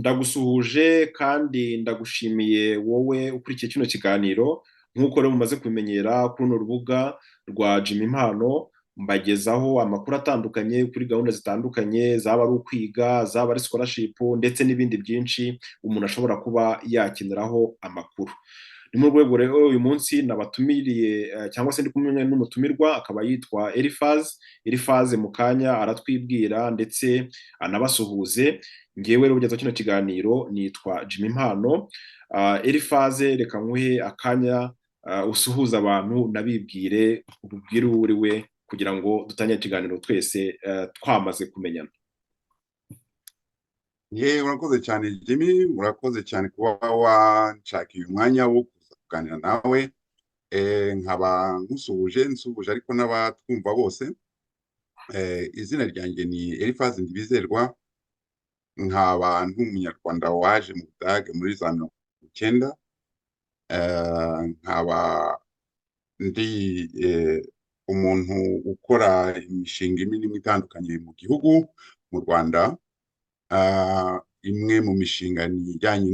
Ndagusuhuje kandi ndagushimiye wowe ukurikiye kino kiganiro nk'uko rero mumaze kubimenyera kuri runo rubuga rwa Jimmy Impano mbagezaho amakuru atandukanye kuri gahunda zitandukanye zaba ari ukwiga zaba ari scholarship ndetse n'ibindi byinshi umuntu ashobora kuba yakeneraho amakuru. Ni mu rwego rero uyu munsi nabatumiriye cyangwa se ndi kumwe n'umutumirwa akaba yitwa Eliphaz mu kanya aratwibwira ndetse anabasuhuze. Ngewe rero ugeza kino kiganiro nitwa Jimmy Impano. Eliphaz reka nkuhe akanya usuhuza abantu nabibwire ububwire uri we kugira ngo dutangire ikiganiro twese twamaze kumenyana. Urakoze cyane Jimmy, urakoze cyane kuba wanshakiye umwanya wo kuganira nawe. Nkaba nsuhuje ariko n'abatwumva bose. Izina ryanjye ni Eliphaz Ntibizerwa, nkaba nk'umunyarwanda waje mu Budage muri za 1990. Nkaba ndi umuntu ukora imishinga imwe itandukanye mu gihugu mu Rwanda. Imwe mu mishinga ni ijyanye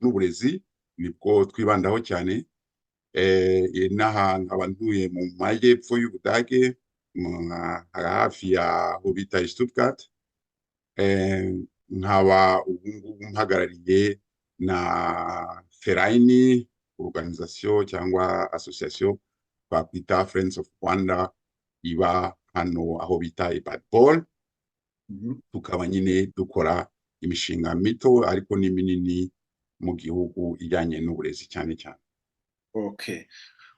n'uburezi, nibwo twibandaho cyane. N'aha nkaba ntuye mu majyepfo y'Ubudage hafi ya aho bita Stuttgart. Nkaba ubu ngubu mpagarariye na Verein, organisation cyangwa association twakwita Friends of Rwanda iba hano aho bita Ibikorwa. Tukaba nyine dukora imishinga mito ariko ni minini mu gihugu ijyanye n'uburezi cyane cyane. Okay,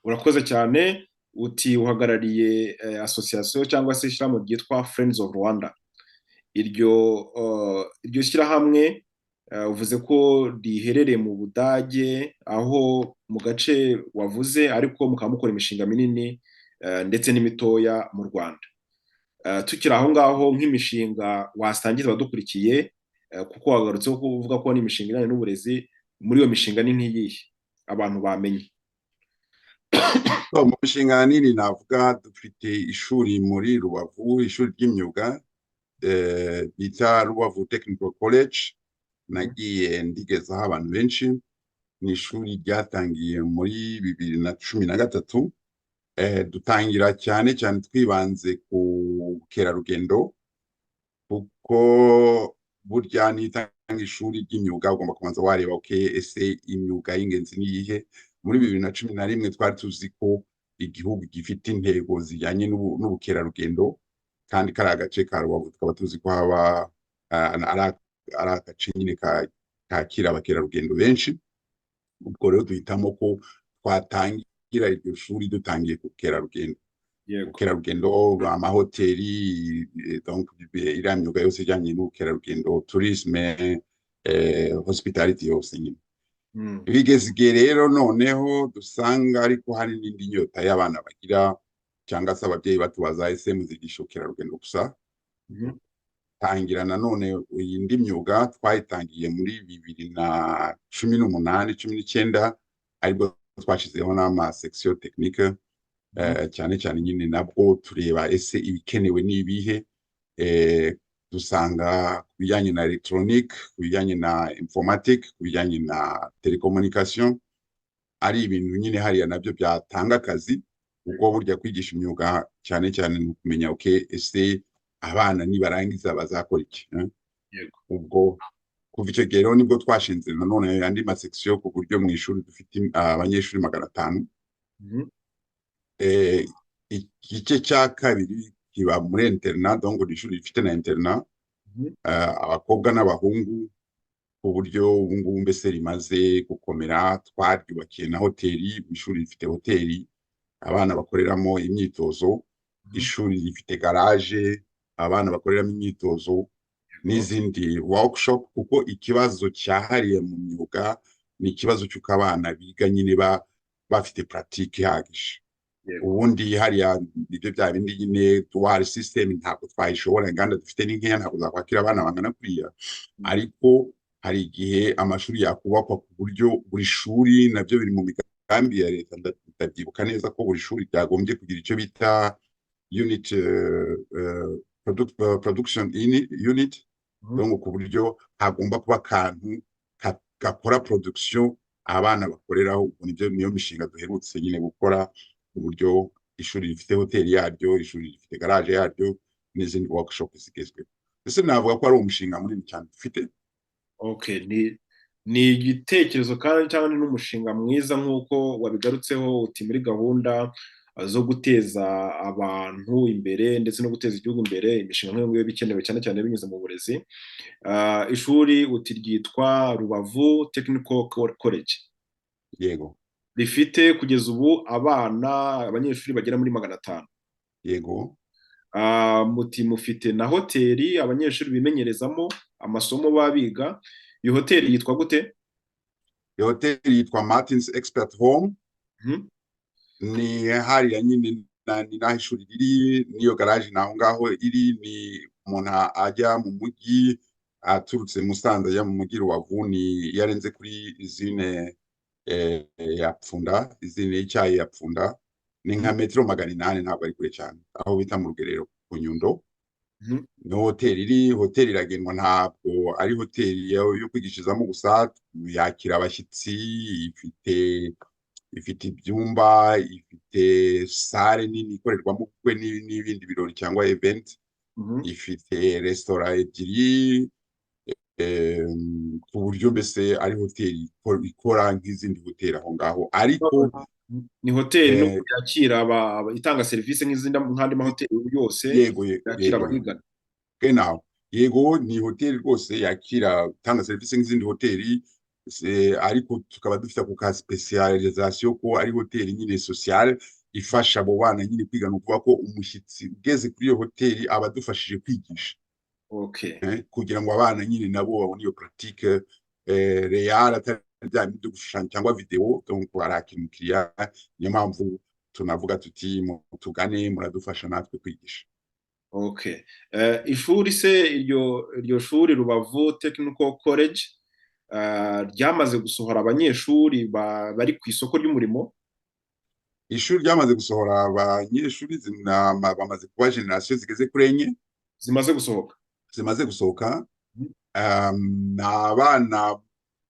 urakoze cyane. Uti uhagarariye association cyangwa se ishyirahamwe ryitwa Friends of Rwanda. Iryo shyirahamwe uvuze ko riherereye mu Budage, aho mu gace wavuze, ariko mukaba mukora imishinga minini ndetse n'imitoya mu Rwanda. Tukiri aho ngaho nk'imishinga wasangiza abadukurikiye, kuko wagarutseho kuvuga ko n'imishinga ijyanye n'uburezi, muri iyo mishinga ni nk'iyihe abantu bamenye? Mu mishinga nini navuga dufite ishuri muri Rubavu, ishuri ry'imyuga bita Rubavu Technical College. Nagiye ndigezaho abantu benshi. Ni ishuri ryatangiye muri 2013. Dutangira cyane twibanze ku bukerarugendo, kuko burya nitanga ishuri ry'imyuga ugomba kubanza wareba ese imyuga y'ingenzi ni iyihe. Muri 2011 twari tuzi ko igihugu gifite intego zijyanye n'ubukerarugendo, kandi kari agace ka Rubavu tukaba tuzi ko haba ari agace nyine kakira abakerarugendo benshi. Ubwo rero duhitamo ko twatangira iryo shuri dutangiye ku bukerarugendo. Ubukerarugendo, amahoteli, donc iriya myuga yose ijyanye n'ubukerarugendo, tourisme, hospitality yose nyine. Bigeze igihe rero noneho dusanga ariko hari n'indi nyota y'abana bagira, cyangwa se ababyeyi batubaza ese muzigisha ubukerarugendo gusa. Tangira nanone iyindi myuga twayitangiye muri 2018-19, ariko twashizeho n'ama section technique. Cyane nyine nabwo tureba ese ibikenewe n'ibihe. Dusanga ku bijyanye na electronique, ku bijyanye na informatique, ku bijyanye na telecommunication ari ibintu nyine hariya nabyo byatanga akazi, ubwo burya kwigisha imyuga cyane ni kumenya ese abana nibarangiza bazakora iki. Ubwo kuva icyo gihe rero nibwo twashinze nanone andi masection ku buryo mu ishuri dufite abanyeshuri 500. Igice cya kabiri kiba muri internat, donc ishuri rifite na internat, abakobwa n'abahungu, ku buryo ubu ngubu mbese rimaze gukomera. Twaryubakiye na hoteli, ishuri rifite hoteli abana bakoreramo imyitozo, ishuri rifite garage abana bakoreramo imyitozo, n'izindi workshop, kuko ikibazo cyahariye mu myuga ni ikibazo cy'uko abana biga nyine bafite pratique ihagije. Ubundi hariya ibyo bya bindi nyine dual system ntabwo twayishobora, inganda dufite ni nkeya, ntabwo zakwakira abana bangana kuriya. Ariko hari igihe amashuri yakubakwa ku buryo buri shuri, nabyo biri mu migambi ya leta. Ndabyibuka neza ko buri shuri ryagombye kugira icyo bita unit production unit, Mhm. donc ku buryo hagomba kuba akantu gakora production abana bakoreraho. Niyo mishinga duherutse nyine gukora, uburyo ishuri rifite hoteli yaryo, ishuri rifite garage yaryo, n'izindi workshop zigezweho. Ese navuga ko ari umushinga munini cyane dufite. Okay, ni igitekerezo kandi cyangwa ni n'umushinga mwiza nk'uko wabigarutseho uti muri gahunda zo guteza abantu imbere ndetse no guteza igihugu imbere, imishinga nk'iyo ngiyo bikenewe cyane cyane binyuze mu burezi. Ishuri uti ryitwa Rubavu Technical College, Yego, rifite kugeza ubu abanyeshuri bagera muri 500. yego. Muti mufite na hoteli abanyeshuri bimenyerezamo amasomo baba biga. Iyo hoteli yitwa gute? Iyo hoteli yitwa Martins Expert Home. Mhm, Ni hariya nyine ni naho ishuri riri, n'iyo garage naho ngaho iri. Ni umuntu ajya mu mujyi aturutse Musanze ajya mu mujyi Rubavu, ni yarenze kuri izine ya Pfunda, izine y'icyayi ya Pfunda. Ni mhm, nka metero 800, ntabwo ari kure cyane, aho bita mu Rugerero ku Nyundo. mhm, Ni hoteli iri, hoteli iragenwa, ntabwo ari hoteli yo kwigishirizamo gusa, yakira abashyitsi, ifite ibyumba, ifite sale nini ikorerwamo ubukwe n'ibindi birori cyangwa event, mhm. ifite resitora ebyiri, ku buryo mbese ari hoteli ikora nk'izindi hoteli aho ngaho, ariko Ni hoteli no eh, yakira itanga serivisi nk'andi mahoteli yose yego yakira yego abahigana. genau. Yego, ni hoteli rwose yakira, gutanga serivisi nk'izindi hoteli, ariko tukaba dufite ako ka specialisation ko ari hoteli nyine sociale ifasha abo bana nyine kwiga. Ni ukuvuga ko umushyitsi ugeze kuri iyo hoteli aba adufashije kwigisha, Okay. kugira ngo abana nyine nabo babone iyo pratique real, atari bya bindi byo gushushanya cyangwa video. Donc barakira umukiriya, niyo mpamvu tunavuga tuti tugane, muradufasha natwe kwigisha. Okay. Ishuri se iryo shuri Rubavu Technical College ryamaze gusohora abanyeshuri bari ku isoko ry'umurimo? Ishuri ryamaze gusohora abanyeshuri, bamaze kuba generasiyo zigeze kuri enye Zimaze gusohoka? zimaze gusohoka. Mhm, Ni abana,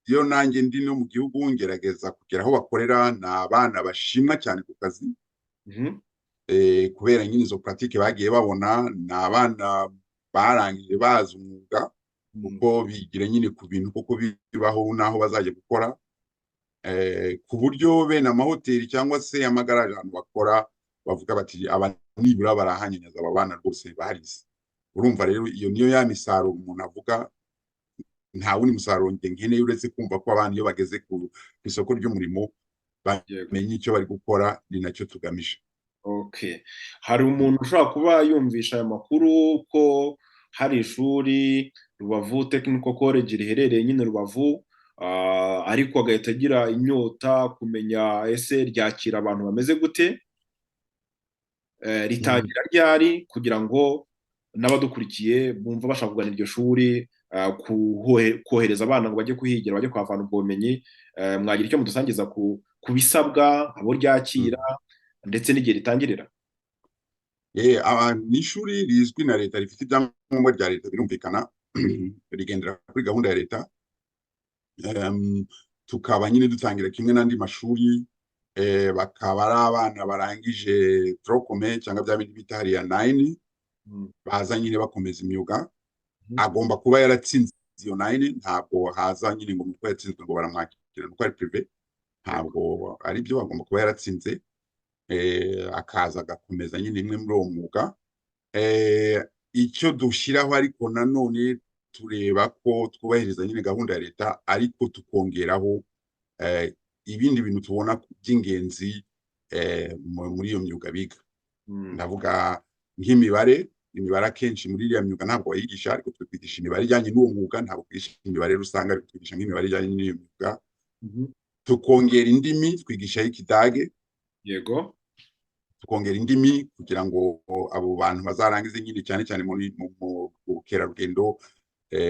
iyo nanjye ndi no mu gihugu ngerageza kugera aho bakorera, ni abana bashimwa cyane ku kazi, mhm, kubera nyine izo pratique bagiye babona. Ni abana barangije bazi umwuga, mhm. kuko bigira nyine ku bintu koko bibaho n'aho bazajya gukora, ku buryo bene amahoteli cyangwa se amagaraje ahantu bakora bavuga bati aba nibura barahanyanyaza, aba bana rwose barize. Urumva rero iyo niyo ya misaruro umuntu avuga, nta wundi musaruro njye nkeneye uretse kumva ko abana iyo bageze ku isoko ry'umurimo Yego. bamenye icyo bari gukora. Ni nacyo tugamije. Okay. Hari umuntu ushobora kuba yumvisha aya makuru ko hari ishuri Rubavu Technical College riherereye nyine Rubavu, ariko agahita agira inyota kumenya ese ryakira abantu bameze gute, Mm. ritangira ryari, kugira ngo n'abadukurikiye bumva bashaka kugana iryo shuri, kohereza abana ngo bajye kuhigira, bajye kuhavana ubwo bumenyi. Mwagira icyo mudusangiza ku bisabwa, abo ryakira Mm. ndetse n'igihe ritangirira? Ni ishuri rizwi na leta, rifite ibyangombwa bya leta, birumvikana. Rigendera kuri gahunda ya leta. Tukaba nyine dutangira kimwe n'andi mashuri, bakaba ari abana barangije trokome cyangwa bya bindi bita hariya 9, Mm, baza nyine bakomeza imyuga. mhm. Agomba kuba yaratsinze iyo 9, ntabwo haza nyine ngo nuko yatsinzwe ngo baramwakira nuko ari prive, Yego. ntabwo ari byo. Agomba kuba yaratsinze, akaza agakomeza nyine imwe muri uwo mwuga. Icyo dushyiraho ariko nanone tureba ko twubahiriza nyine gahunda ya leta, ariko tukongeraho ibindi bintu tubona by'ingenzi muri iyo myuga biga. Mm, Ndavuga nk'imibare. Imibare akenshi muri iriya myuga ntabwo bayigisha, ariko twigisha imibare ijyanye n'uwo mwuga. Ntabwo twigisha imibare rusange, ariko twigisha nk'imibare ijyanye n'iyo myuga. mhm. Tukongera indimi, twigishaho Ikidage. Yego. Tukongera indimi kugira ngo abo bantu bazarangize nyine, cyane cyane mu bukerarugendo,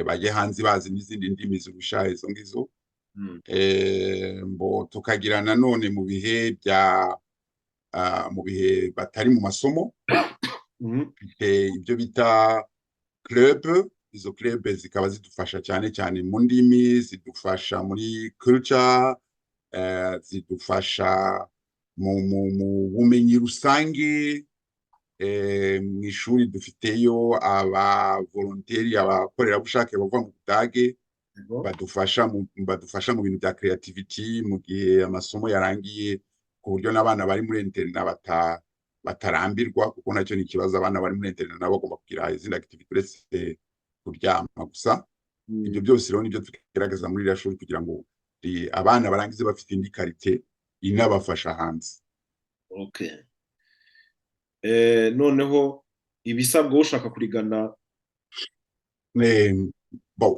bajye hanze bazi n'izindi ndimi zirusha izo ngizo. Mm, Tukagira nanone mu bihe batari mu masomo, mhm. ibyo bita club, izo club zikaba zidufasha cyane cyane mu ndimi, zidufasha muri culture, zidufasha mu bumenyi rusange. Mu ishuri dufiteyo abavolonteri, abakorerabushake bava mu Budage, badufasha mu bintu bya creativity mu gihe amasomo yarangiye, ku buryo n'abana bari muri internet batarambirwa, kuko nacyo ni ikibazo. Abana bari muri internet nabo bagomba kugira izindi activity uretse kuryama gusa. Ibyo byose rero nibyo tugerageza muri iriya shuri, kugira ngo abana barangize bafite indi karite inabafasha hanze. Okay. Noneho ibisabwa ushaka kurigana?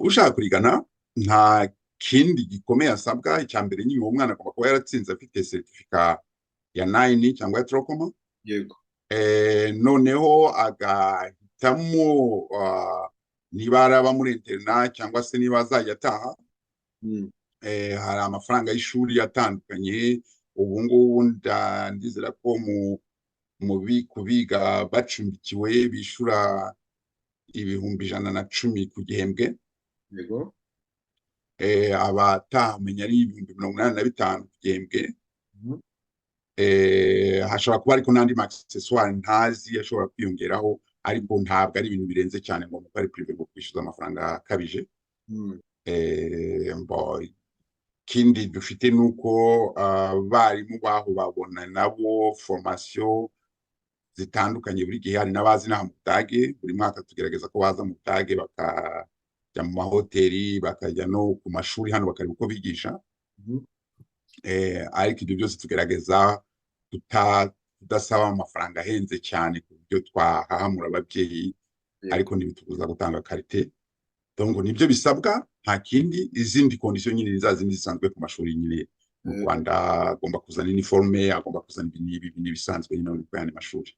Ushaka kurigana nta kindi gikomeye asabwa. Icya mbere nyine uwo mwana agomba kuba yaratsinze afite certificate ya 9 cyangwa ya trokoma. Yego. Noneho agahitamo niba araba muri internet cyangwa se niba azajya ataha. Hari amafaranga y'ishuri atandukanye. Ubu ngubu ndizera ko kubiga bacumbikiwe bishura 110 ku gihembwe. Yego. Abatamenya ari 85 ku gihembwe. Hashobora kuba ariko n'andi accessoire ntazi ashobora kwiyongeraho, ariko ntabwo ari ibintu birenze cyane ngo ari prive ngo kwishyuza amafaranga akabije. Kindi dufite nuko abarimu baho babona nabo formation zitandukanye. Buri gihe hari n'abazi n'aha mu Budage. Buri mwaka tugerageza ko baza mu Budage bakajya mu mahoteli, bakajya no ku mashuri hano bakareba uko bigisha. Ariko ibyo byose tugerageza tudasaba amafaranga ahenze cyane ku buryo twahahamura ababyeyi, ariko ntibitubuza gutanga karite. Donc nibyo bisabwa, nta kindi. Izindi condition nyine zazindi zisanzwe ku mashuri nyine mu Rwanda. Agomba kuzana uniforme, agomba kuzana ibi bisanzwe nyine mu yandi mashuri.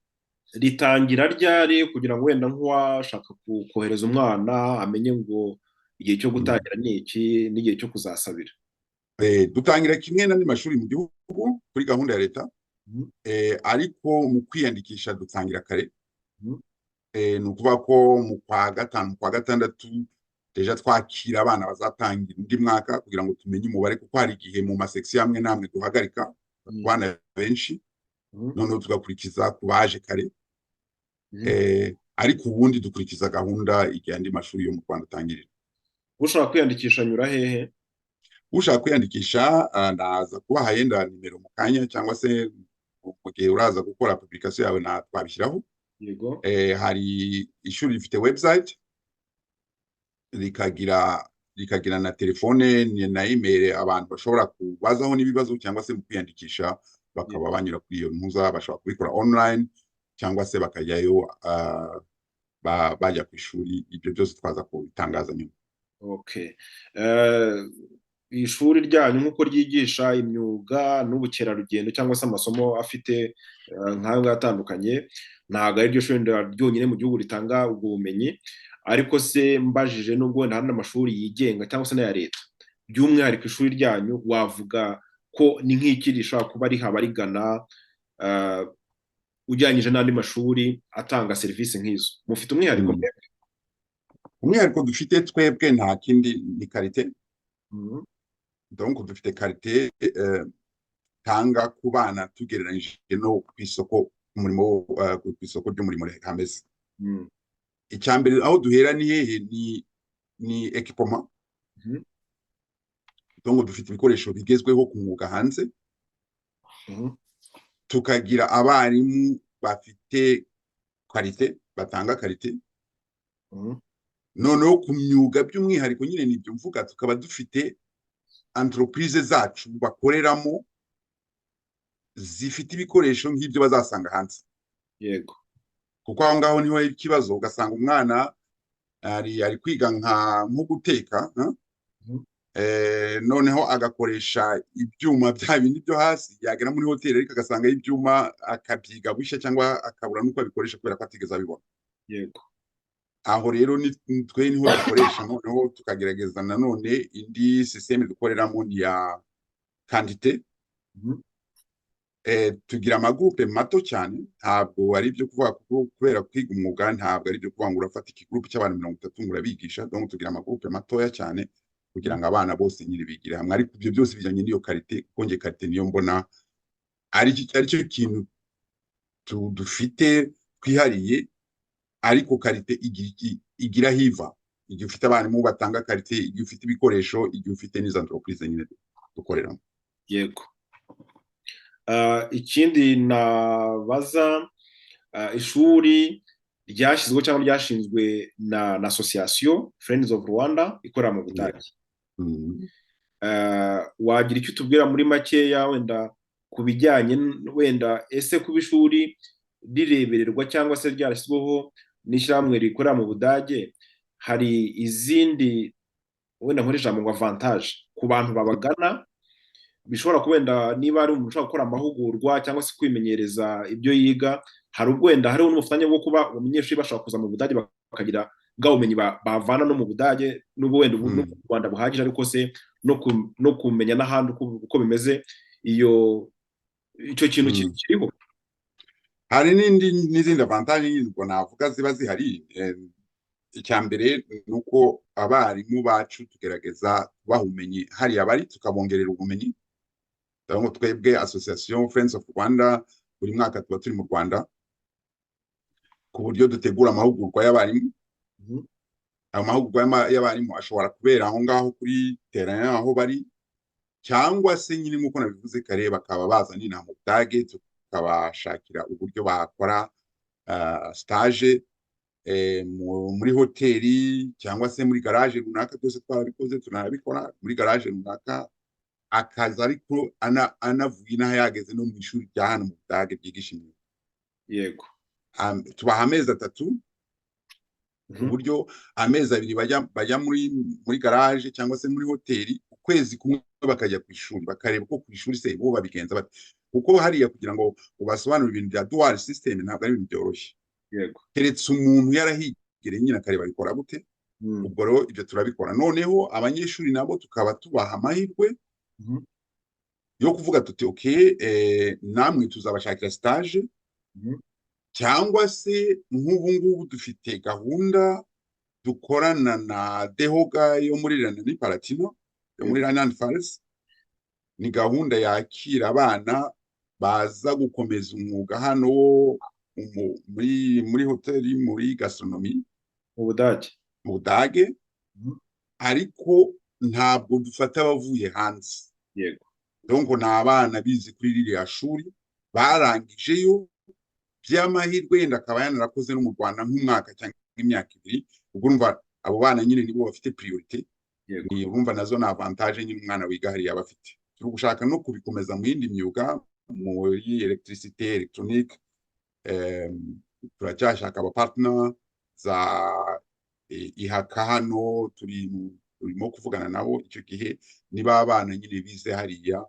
Ritangira ryari, kugira ngo wenda nk'uwashaka kohereza umwana amenye ngo igihe cyo gutangira ni iki n'igihe cyo kuzasabira? Dutangira kimwe n'andi mashuri mu gihugu kuri gahunda ya leta. Ariko mu kwiyandikisha dutangira kare. Ni ukuvuga ko mu kwa gatanu, kwa gatandatu deja twakira abana bazatangira undi mwaka, kugira ngo tumenye umubare, kuko hari igihe mu masection amwe namwe duhagarika abana benshi, noneho tugakurikiza ku baje kare. Ariko ubundi dukurikiza gahunda igihe andi mashuri yo mu Rwanda atangirira. Ushaka kwiyandikisha anyura hehe? Ushaka kwiyandikisha ndaza kubaha yenda nimero mu kanya, cyangwa se mu gihe uraza gukora publication yawe twabishyiraho. Yego. Hari ishuri rifite website, rikagira na telefone na email abantu bashobora kubazaho n'ibibazo, cyangwa se mu kwiyandikisha bakaba banyura kuri iyo mpuza. Bashobora kubikora online cyangwa se bakajyayo bajya ku ishuri. Ibyo byose twaza kubitangaza nyuma. Okay. Ishuri ryanyu nk'uko ryigisha imyuga n'ubukerarugendo, cyangwa se amasomo afite nk'ayo atandukanye, ntabwo ari ryo shuri ryonyine mu gihugu ritanga ubwo bumenyi. Ariko se mbajije, nubwo wenda hari n'amashuri yigenga cyangwa se n'aya leta, by'umwihariko ishuri ryanyu wavuga ko ni nk'iki rishobora kuba rihaba rigana ujyanyije n'andi mashuri atanga serivisi nk'izo? Mufite umwihariko? Umwihariko dufite twebwe nta kindi, ni karite. Donc dufite karite tanga ku bana tugereranyije no ku isoko umurimo, ku isoko ry'umurimo hameze. Icyambere aho duhera ni hehe? Ni equipment. Donc dufite ibikoresho bigezweho ku mwuga hanze. Tukagira abarimu bafite karite, batanga karite. Noneho ku myuga by'umwihariko nyine nibyo mvuga, tukaba dufite entreprise zacu bakoreramo zifite ibikoresho nk'ibyo bazasanga hanze. Yego. Kuko aho ngaho niho ikibazo, ugasanga umwana ari kwiga nko guteka, noneho agakoresha ibyuma bya bindi byo hasi, yagera muri hoteli ariko agasanga ibyuma akabyiga bushya, cyangwa akabura n'uko abikoresha kubera ko atigeze abibona. Yego. Aho rero twe niho dukoresha. Noneho tukagerageza nanone indi systeme dukoreramo ni ya quantité. tugira amagrupe mato cyane, ntabwo ari ibyo kuvuga kubera kwiga umwuga, ntabwo ari ibyo kuvuga ngo urafata ikigrupe cy'abantu 30 ngo urabigisha. Donc tugira amagrupe matoya cyane kugira ngo abana bose nyine bigire hamwe, ariko ibyo byose bijyanye n'iyo karite, kuko nge karite niyo mbona ari cyo kintu dufite twihariye, ariko karite igira hiva igihe ufite abarimu batanga karite, igihe ufite ibikoresho, igihe ufite n'izo entreprise nyine dukoreramo. Yego. Ikindi nabaza, ishuri ryashyizweho cyangwa ryashinzwe na association Friends of Rwanda ikorera mu Budage. Wagira icyo utubwira muri makeya wenda ku bijyanye wenda ese kuba ishuri rirebererwa cyangwa se ryarashyizweho n'ishyirahamwe rikorera mu Budage, hari izindi wenda nkora ijambo ngo avantage ku bantu babagana, bishobora kubenda niba ari umuntu ushobora gukora amahugurwa cyangwa se kwimenyereza ibyo yiga, hari ubwenda hariho n'ubufatanye bwo kuba umunyeshuri bashobora kuza mu Budage bakagira bwa bumenyi bavana no mu Budage, n'ubwo wenda ubu mu Rwanda buhagije, ariko se no kumenya n'ahandi uko bimeze, icyo kintu kiriho. Hari n'izindi avantage ngo navuga ziba zihari. Icya mbere ni uko abarimu bacu tugerageza kubaha ubumenyi hariya bari, tukabongerera ubumenyi. Ndabona twebwe association Friends of Rwanda buri mwaka tuba turi mu Rwanda ku buryo dutegura amahugurwa y'abarimu. Amahugurwa y'abarimu ashobora kubera aho ngaho kuri terrain aho bari, cyangwa se nyine nk'uko nabivuze kare bakaba baza n'inaha mu Budage tukabashakira uburyo bakora stage muri hoteli cyangwa se muri garage runaka. Byose twarabikoze, tunabikora muri garage runaka, akaza ariko anavuye inaha yageze no mu ishuri rya hano mu Budage ryigisha imyuga. Yego. Tubaha amezi 3 ku buryo amezi 2 bajya muri garage cyangwa se muri hoteli, ukwezi kumwe bakajya ku ishuri bakareba ko ku ishuri se bo babigenza bate, kuko hariya kugira ngo ubasobanurire ibintu bya dual system ntabwo ari ibintu byoroshye. Yego. Keretse umuntu yarahigereye nyine akareba bikora gute. Ubwo rero ibyo turabikora. Noneho abanyeshuri nabo tukaba tubaha amahirwe yo kuvuga tuti namwe tuzabashakira stage, cyangwa se nk'ubu ngubu dufite gahunda dukorana na Dehoga yo muri Palatino yo muri Rheinland-Pfalz. Ni gahunda yakira abana baza gukomeza umwuga hano muri hoteli, muri gastronomy mu Budage, ariko ntabwo dufata abavuye hanze. Yego. Donc ni abana bize kuri ririya shuri barangijeyo by'amahirwe, yenda akaba yanarakoze no mu Rwanda nk'umwaka cyangwa imyaka 2. ubwo urumva abo bana nyine nibo bafite priority. Ni urumva nazo na avantage nyine umwana wiga hariya bafite. Turi gushaka no kubikomeza mu yindi myuga, muri electricité, electronique. Turacyashaka aba partner za ihaka hano, turimo kuvugana nabo icyo gihe niba abana nyine bize hariya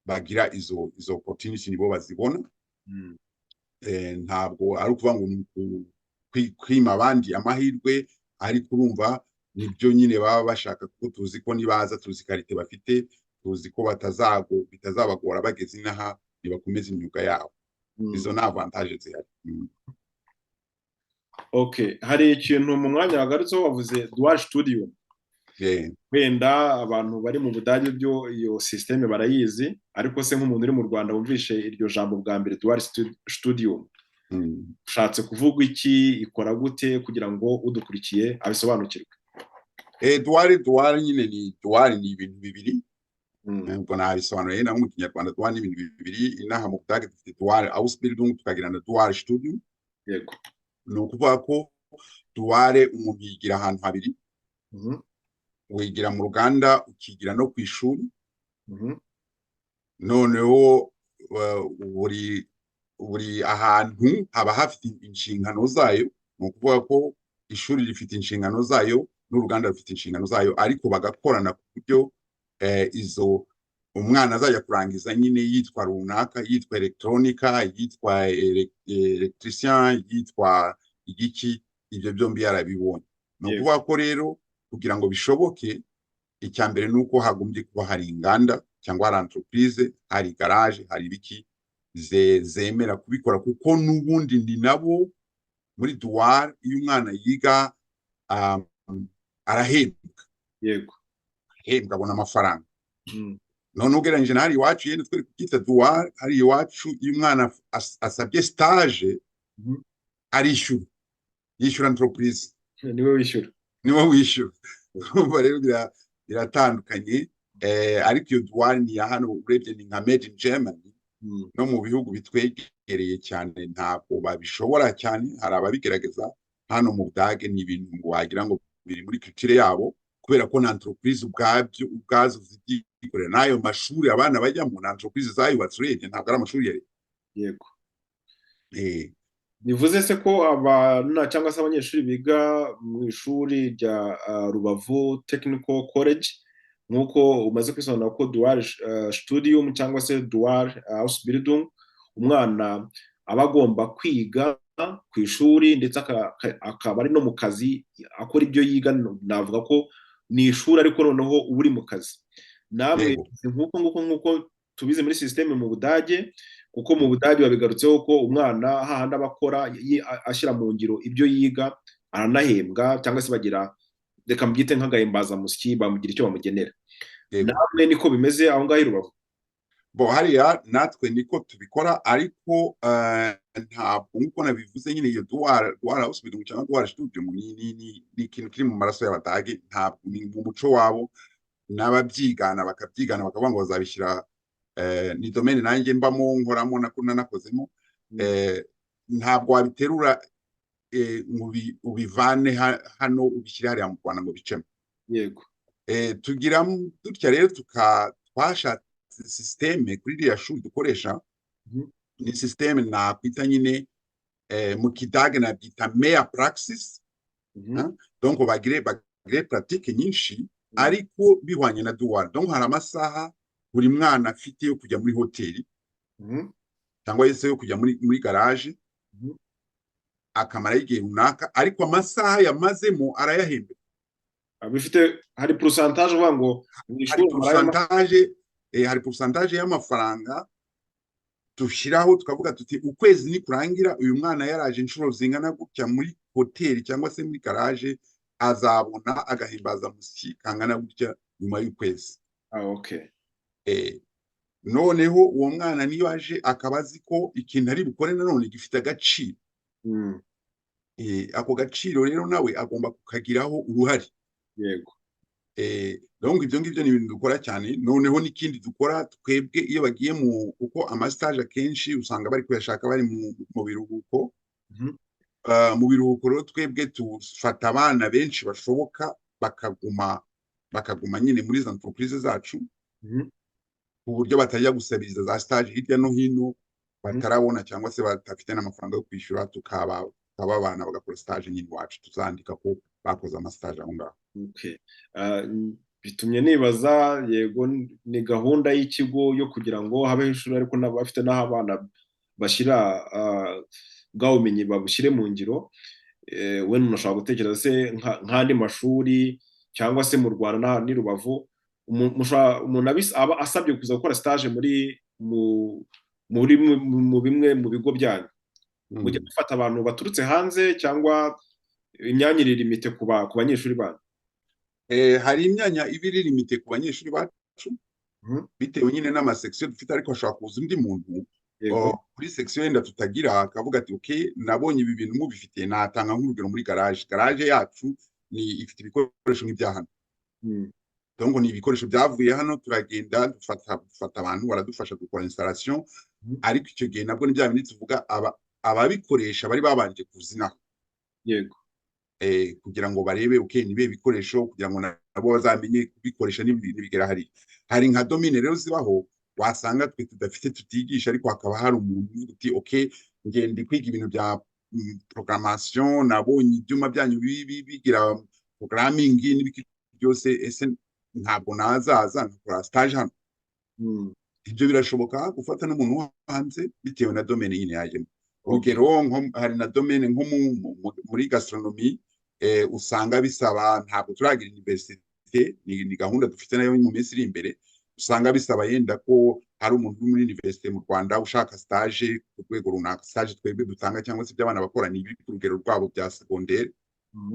bagira izo opportunity nibo bazibona. Ntabwo ari ukuvuga ngo kwima abandi amahirwe, ariko urumva nibyo nyine baba bashaka, kuko tuzi ko nibaza tuzi karite bafite, tuzi ko bitazabagora bageze inaha nibakomeza imyuga yabo. Izo ni avantage zihari. Okay, hari ikintu mu mwanya wagarutseho wavuze dual studio. Wenda abantu bari mu Budage byo iyo systeme barayizi, ariko se nk'umuntu uri mu Rwanda wumvishe iryo jambo bwa mbere dual studio, ushatse kuvuga iki, ikora gute kugira ngo udukurikiye abisobanukirwe? Dual nyine ni ibintu bibiri. Ubwo nabisobanuye na mu Kinyarwanda. Dual ni ibintu bibiri. Inaha mu Budage dufite dual Ausbildung tukagira na dual studio. Yego. Ni ukuvuga ko dual umuntu yigira ahantu habiri. Wigira mu ruganda ukigira no ku ishuri. Noneho buri ahantu haba hafite inshingano zayo. Ni ukuvuga ko ishuri rifite inshingano zayo n'uruganda rufite inshingano zayo, ariko bagakorana ku buryo izo umwana azajya kurangiza nyine yitwa runaka, yitwa electronica, yitwa electricien, yitwa igiki, ibyo byombi yarabibonye. Ni ukuvuga ko rero kugira ngo bishoboke, icya mbere nuko hagombye kuba hari inganda cyangwa hari entreprise, hari garage, hari ibiki zemera kubikora, kuko n'ubundi ni nabo muri duware iyo umwana yiga um, arahembwa, yego. abona amafaranga. Mm. none ugereranyije na hari iwacu yene twe kwita duware, hari iwacu iyo umwana asabye stage arishyura, yishyura entreprise, niwe wishyura. niwe wishyura. Urumva rero biratandukanye, ariko iyo duware ni ya hano, urebye ni nka made in Germany. No mu bihugu bitwegereye cyane ntabwo babishobora cyane, hari ababigerageza. Hano mu Budage ni ibintu ngo wagira ngo biri muri culture yabo, kubera ko na entreprise ubwazo zigikorera, n'ayo mashuri abana bajyamo na entreprise zayubatse, urebye ntabwo ari amashuri yari. Yego. Bivuze se ko abana cyangwa se abanyeshuri biga mu ishuri rya Rubavu Technical College, nk'uko umaze kwisobanura ko dual studium cyangwa se dual Ausbildung, umwana aba agomba kwiga ku ishuri ndetse akaba ari no mu kazi akora ibyo yiga. Navuga ko ni ishuri ariko noneho uba uri mu kazi. Namwe nk'uko tubize muri systeme mu Budage, kuko mu Budage babigarutseho ko umwana hahandi aba akora ashyira mu ngiro ibyo yiga aranahembwa, cyangwa se bagira, reka mbyite nk'agahimbazamusyi, bamugira icyo bamugenera. Namwe niko bimeze aho ngaho i Rubavu? Hariya natwe niko tubikora, ariko ntabwo nk'uko nabivuze nyine iyo dual Ausbildung cyangwa dual studium ni ikintu kiri mu maraso y'Abadage, ntabwo ni mu muco wabo. N'ababyigana bakabyigana bakavuga ngo bazabishyira, ni domaine nanjye mbamo nkoramo nakozemo, ntabwo wabiterura ubivane hano ubishyire hariya mu Rwanda ngo bicemo. Yego. Tugira dutya rero twashatse systeme kuri iriya shuri dukoresha, ni systeme nakwita nyine mu Kidage nabyita meya praxis, donc bagire pratique nyinshi ariko bihwanye na dual. Donc hari amasaha buri mwana afite yo kujya muri hoteli cyangwa yese yo kujya muri garage, akamara igihe runaka, ariko amasaha yamazemo arayahembera. Bifite hari pourcentage uvuga ngo hari pourcentage y'amafaranga dushyiraho, tukavuga tuti ukwezi nikurangira uyu mwana yaraje inshuro zingana gutya muri hoteli cyangwa se muri garage, azabona agahimbazamusyi kangana gutya nyuma y'ukwezi. Okay. Noneho uwo mwana niyo aje akaba azi ko ikintu ari bukore nanone gifite agaciro. Ako gaciro rero nawe agomba kukagiraho uruhare. Yego. Donc ibyo ngibyo ni ibintu dukora cyane. Noneho n'ikindi dukora twebwe iyo bagiye kuko amastage akenshi usanga bari kuyashaka bari mu biruhuko. Mu biruhuko rero twebwe tufata abana benshi bashoboka bakaguma nyine muri za entreprise zacu, ku buryo batajya gusabiriza za stage hirya no hino batarabona cyangwa se batafite n'amafaranga yo kwishyura, tukababana bagakora stage nyine iwacu, tuzandika ko bakoze amastage aho ngaho. Okay. Bitumye nibaza, yego ni gahunda y'ikigo yo kugira ngo habeho ishuri ariko n'abafite n'aho abana bashyira bwa bumenyi babushyire mu ngiro. Wenda unashobora gutekereza se nk'andi mashuri cyangwa se mu Rwanda n'i Rubavu, umuntu aba asabye kuza gukora stage mu bimwe mu bigo byanyu, mujya gufata abantu baturutse hanze cyangwa imyanya iri limite ku banyeshuri banyu? Hari imyanya iba iri limite ku banyeshuri bacu bitewe nyine n'amasection dufite, ariko ashobora kuza undi muntu kuri section yenda tutagira akavuga ati okay, nabonye ibi bintu mubifite, natanga nk'urugero muri garage yacu ifite ibikoresho nk'ibya hano. Donc ni ibikoresho byavuye hano, turagenda dufata abantu baradufasha gukora installation, ariko icyo gihe nabwo ni bya bindi tuvuga ababikoresha bari babanje kuzinaho. Yego. Kugira ngo barebe okay nibe bikoresho, kugira ngo nabo bazamenye kubikoresha n'ibigera hari nka domaine rero zibaho wasanga twe tudafite tutigisha, ariko hakaba hari umuntu uti okay ngende kwiga ibintu bya programmation, nabonye ibyuma byanyu bigira programming n'ibiki byose, ese ntabwo nazaza nkora stage hano. Ibyo birashoboka gufata n'umuntu wo hanze bitewe na domaine nyine yajemo. Urugero hari na domaine nko muri gastronomie, usanga bisaba, ntabwo turagira universite, ni gahunda dufite nayo mu minsi iri imbere, usanga bisaba yenda ko hari umuntu uri muri universite mu Rwanda ushaka stage ku rwego runaka, stage twebwe dutanga cyangwa se by'abana bakora ni ibiri ku rugero rwabo bya secondaire,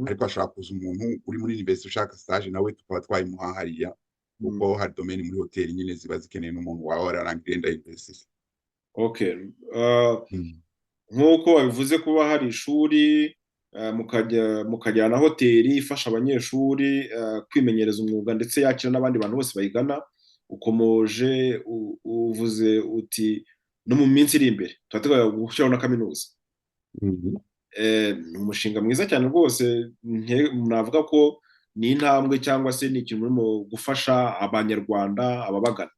ariko ashaka kuza umuntu uri muri universite ushaka stage nawe tukaba twayimuha hariya, kuko hari domaine muri hoteli nyine ziba zikeneye n'umuntu wawe wararangije nda universite. Okay. Nk'uko wabivuze kuba hari ishuri mukajyana na hoteli ifasha abanyeshuri kwimenyereza umwuga ndetse yakira n'abandi bantu bose bayigana, ukomoje uvuze uti no mu minsi iri imbere turateganya gushyiraho na kaminuza. Ni umushinga mwiza cyane rwose, navuga ko ni intambwe cyangwa se ni ikintu urimo gufasha abanyarwanda ababagana.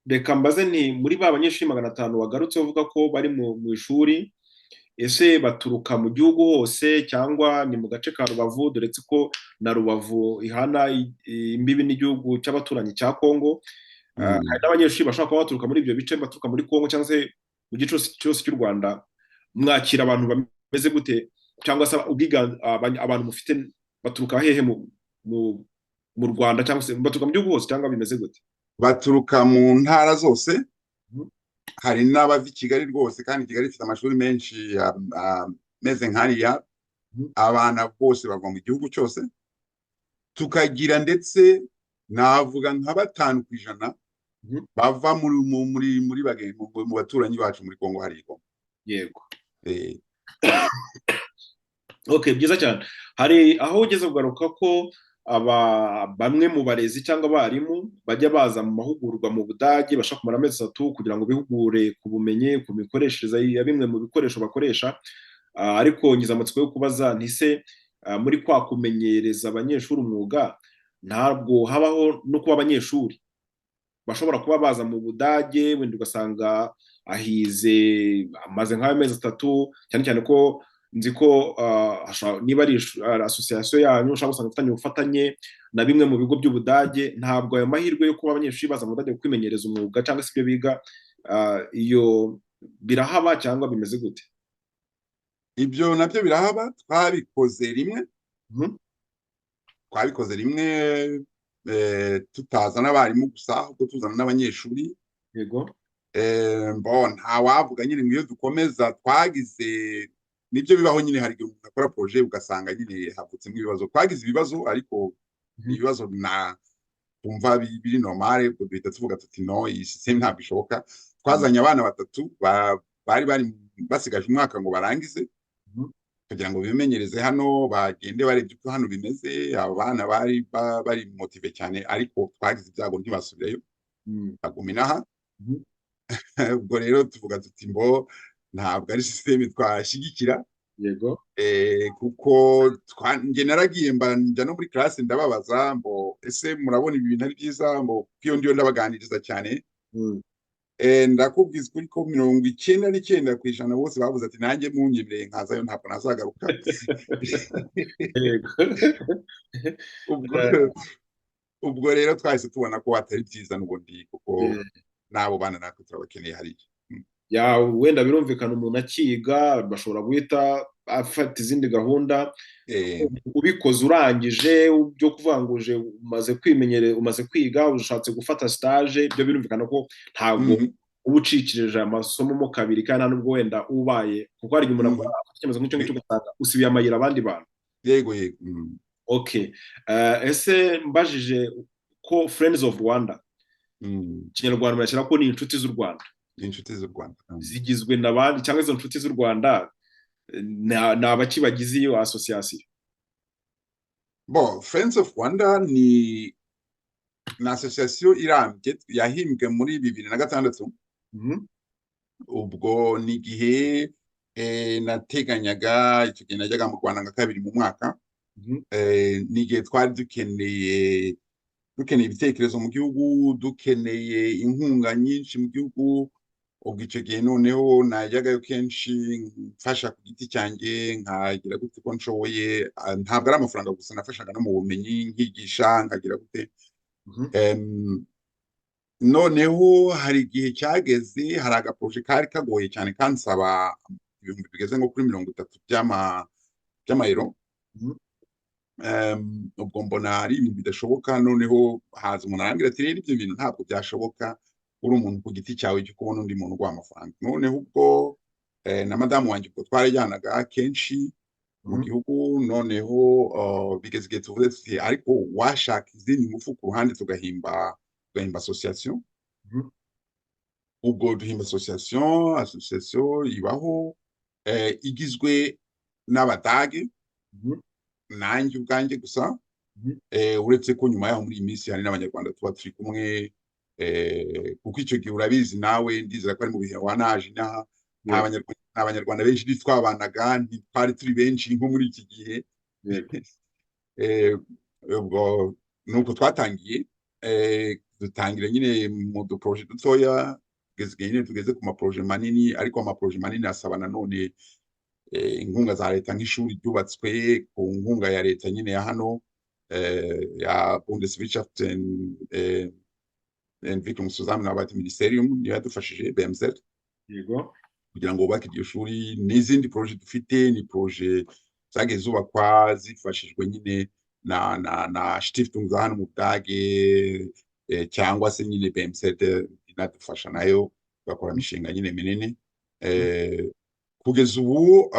Reka mbaze nti muri ba banyeshuri 500 wagarutse uvuga ko bari mu ishuri, ese baturuka mu gihugu hose cyangwa ni mu gace ka Rubavu, doretse ko na Rubavu ihana imbibi n'igihugu cy'abaturanyi cya Kongo? Hari n'abanyeshuri bashaka kuba baturuka muri ibyo bice, baturuka muri Kongo cyangwa se mu gice cyose cy'u Rwanda. Mwakira abantu bameze gute, cyangwa se abantu mufite baturuka hehe mu Rwanda, cyangwa se baturuka mu gihugu hose cyangwa bimeze gute? Baturuka mu ntara zose, hari n'abava i Kigali rwose, kandi Kigali ifite amashuri menshi ameze nk'ariya. Abana bose bava mu gihugu cyose, tukagira ndetse navuga nka 5% bava mu baturanyi bacu muri Kongo hariya. Yego. Okay, byiza cyane. Hari aho ugeze kugaruka ko bamwe mu barezi cyangwa abarimu bajya baza mu mahugurwa mu Budage, bashaka kumara amezi 3 kugira ngo bihugure ku bumenyi ku mikoreshereze ya bimwe mu bikoresho bakoresha. Ariko ngize amatsiko yo kubaza ntise muri kwa kumenyereza abanyeshuri umwuga, ntabwo habaho no kuba abanyeshuri bashobora kuba baza mu Budage, wenda ugasanga ahize amaze nk'amezi 3, cyane cyane ko nzi ko niba ari association yanyu ushaka gusanga ubufatanye na bimwe mu bigo by'Ubudage, ntabwo ayo mahirwe yo kuba abanyeshuri baza mu Budage kwimenyereza umwuga cyangwa se ibyo biga iyo birahaba cyangwa bimeze gute? Ibyo nabyo birahaba. Twabikoze rimwe tutazana abarimu gusa, ahubwo tuzana n'abanyeshuri. Yego. Nta wavuga nyine ngo iyo dukomeza twagize, nibyo bibaho nyine, hari igihe umuntu akora projet ugasanga nyine havutsemo ibibazo. Twagize ibibazo, ariko ibibazo tumva biri normale, ubwo duhita tuvuga tuti no, iyi system ntabwo ishoboka. Twazanye abana 3 bari basigaje umwaka ngo barangize, kugira ngo bimenyereze hano, bagende barebye uko hano bimeze. Abana bari motive cyane, ariko twagize ibyago ntibasubirayo, baguma inaha. Ubwo rero tuvuga tuti ntabwo ari system twashyigikira. Yego. Kuko nge naragiye njya no muri classe ndababaza ese murabona ibi bintu ari byiza? Iyo ndiyo ndabaganiriza cyane. Ndakubwiza ukuri ko 99% bose bavuze ati nanjye munyemereye nkazayo ntabwo nazagaruka. Ubwo rero twahise tubona ko atari byiza n'ubundi, kuko nabo bana natwe turabakeneye hariya. Wenda birumvikana umuntu akiga bashobora guhita afata izindi gahunda. Ubikoze urangije byo kuvanguje, umaze kwimenyereza, umaze kwiga, ushatse gufata stage, byo birumvikana ko ntabwo uba ucikirije amasomo mo kabiri, kandi nta nubwo wenda ubaye, kuko hari igihe umuntu akora icyemezo nk'icyo ngicyo ugasanga usibiye amayira abandi bantu. Yego. Okay. Ese mbajije ko Friends of Rwanda, Kinyarwanda barashyira ko ni inshuti z'u Rwanda. Inshuti z'u Rwanda zigizwe n'abandi, cyangwa izo nshuti z'u Rwanda ni abaki bagize iyo association? Friends of Rwanda ni association irambye, yahimbwe muri 2006. Ubwo ni igihe nateganyaga icyo gihe najyaga mu Rwanda nka 2 mu mwaka. Ni igihe twari dukeneye ibitekerezo mu gihugu, dukeneye inkunga nyinshi mu gihugu. Ubwo icyo gihe noneho najyagayo kenshi mfasha ku giti cyanjye, nkagira gute ko nshoboye. Ntabwo ari amafaranga gusa, nafashaga no mu bumenyi, nkigisha, nkagira gute. Noneho hari igihe cyageze, hari agaproje kari kagoye cyane, kansaba ibihumbi bigeze nko kuri 30 by'amayero. ubwo mbona ari ibintu bidashoboka, noneho haza umuntu arambwira ati rero ibyo bintu ntabwo byashoboka uri umuntu ku giti cyawe cyo kubona undi muntu uguha amafaranga. Noneho ubwo na madamu wanjye ubwo twarajyanaga kenshi mu gihugu, noneho bigeze igihe tuvuze tuti ariko washaka izindi ngufu ku ruhande tugahimba association. Ubwo duhimba association ibaho igizwe n'Abadage nanjye ubwanjye gusa, uretse ko nyuma yaho muri iyi minsi hari n'Abanyarwanda tuba turi kumwe, kuko icyo gihe urabizi nawe, ndizera ko ari mu bihe wanaje inaha, nta Abanyarwanda benshi twabanaga, ntitwari turi benshi nko muri iki gihe. Ubwo nuko twatangiye, dutangira nyine mu duproje dutoya, tugeze ku maproje manini, ariko amaproje manini asaba nanone inkunga za leta, nk'ishuri ryubatswe ku nkunga ya leta nyine ya hano, ya Bundeswirtschaft Entwicklungszusammenarbeit Ministerium, niyo yadufashije BMZ kugira ngo bubake iryo shuri. N'izindi proje dufite ni proje zagiye zubakwa zifashijwe nyine na Stiftung za hano mu Budage, cyangwa se nyine BMZ inadufasha nayo tugakora imishinga nyine minini. Kugeza ubu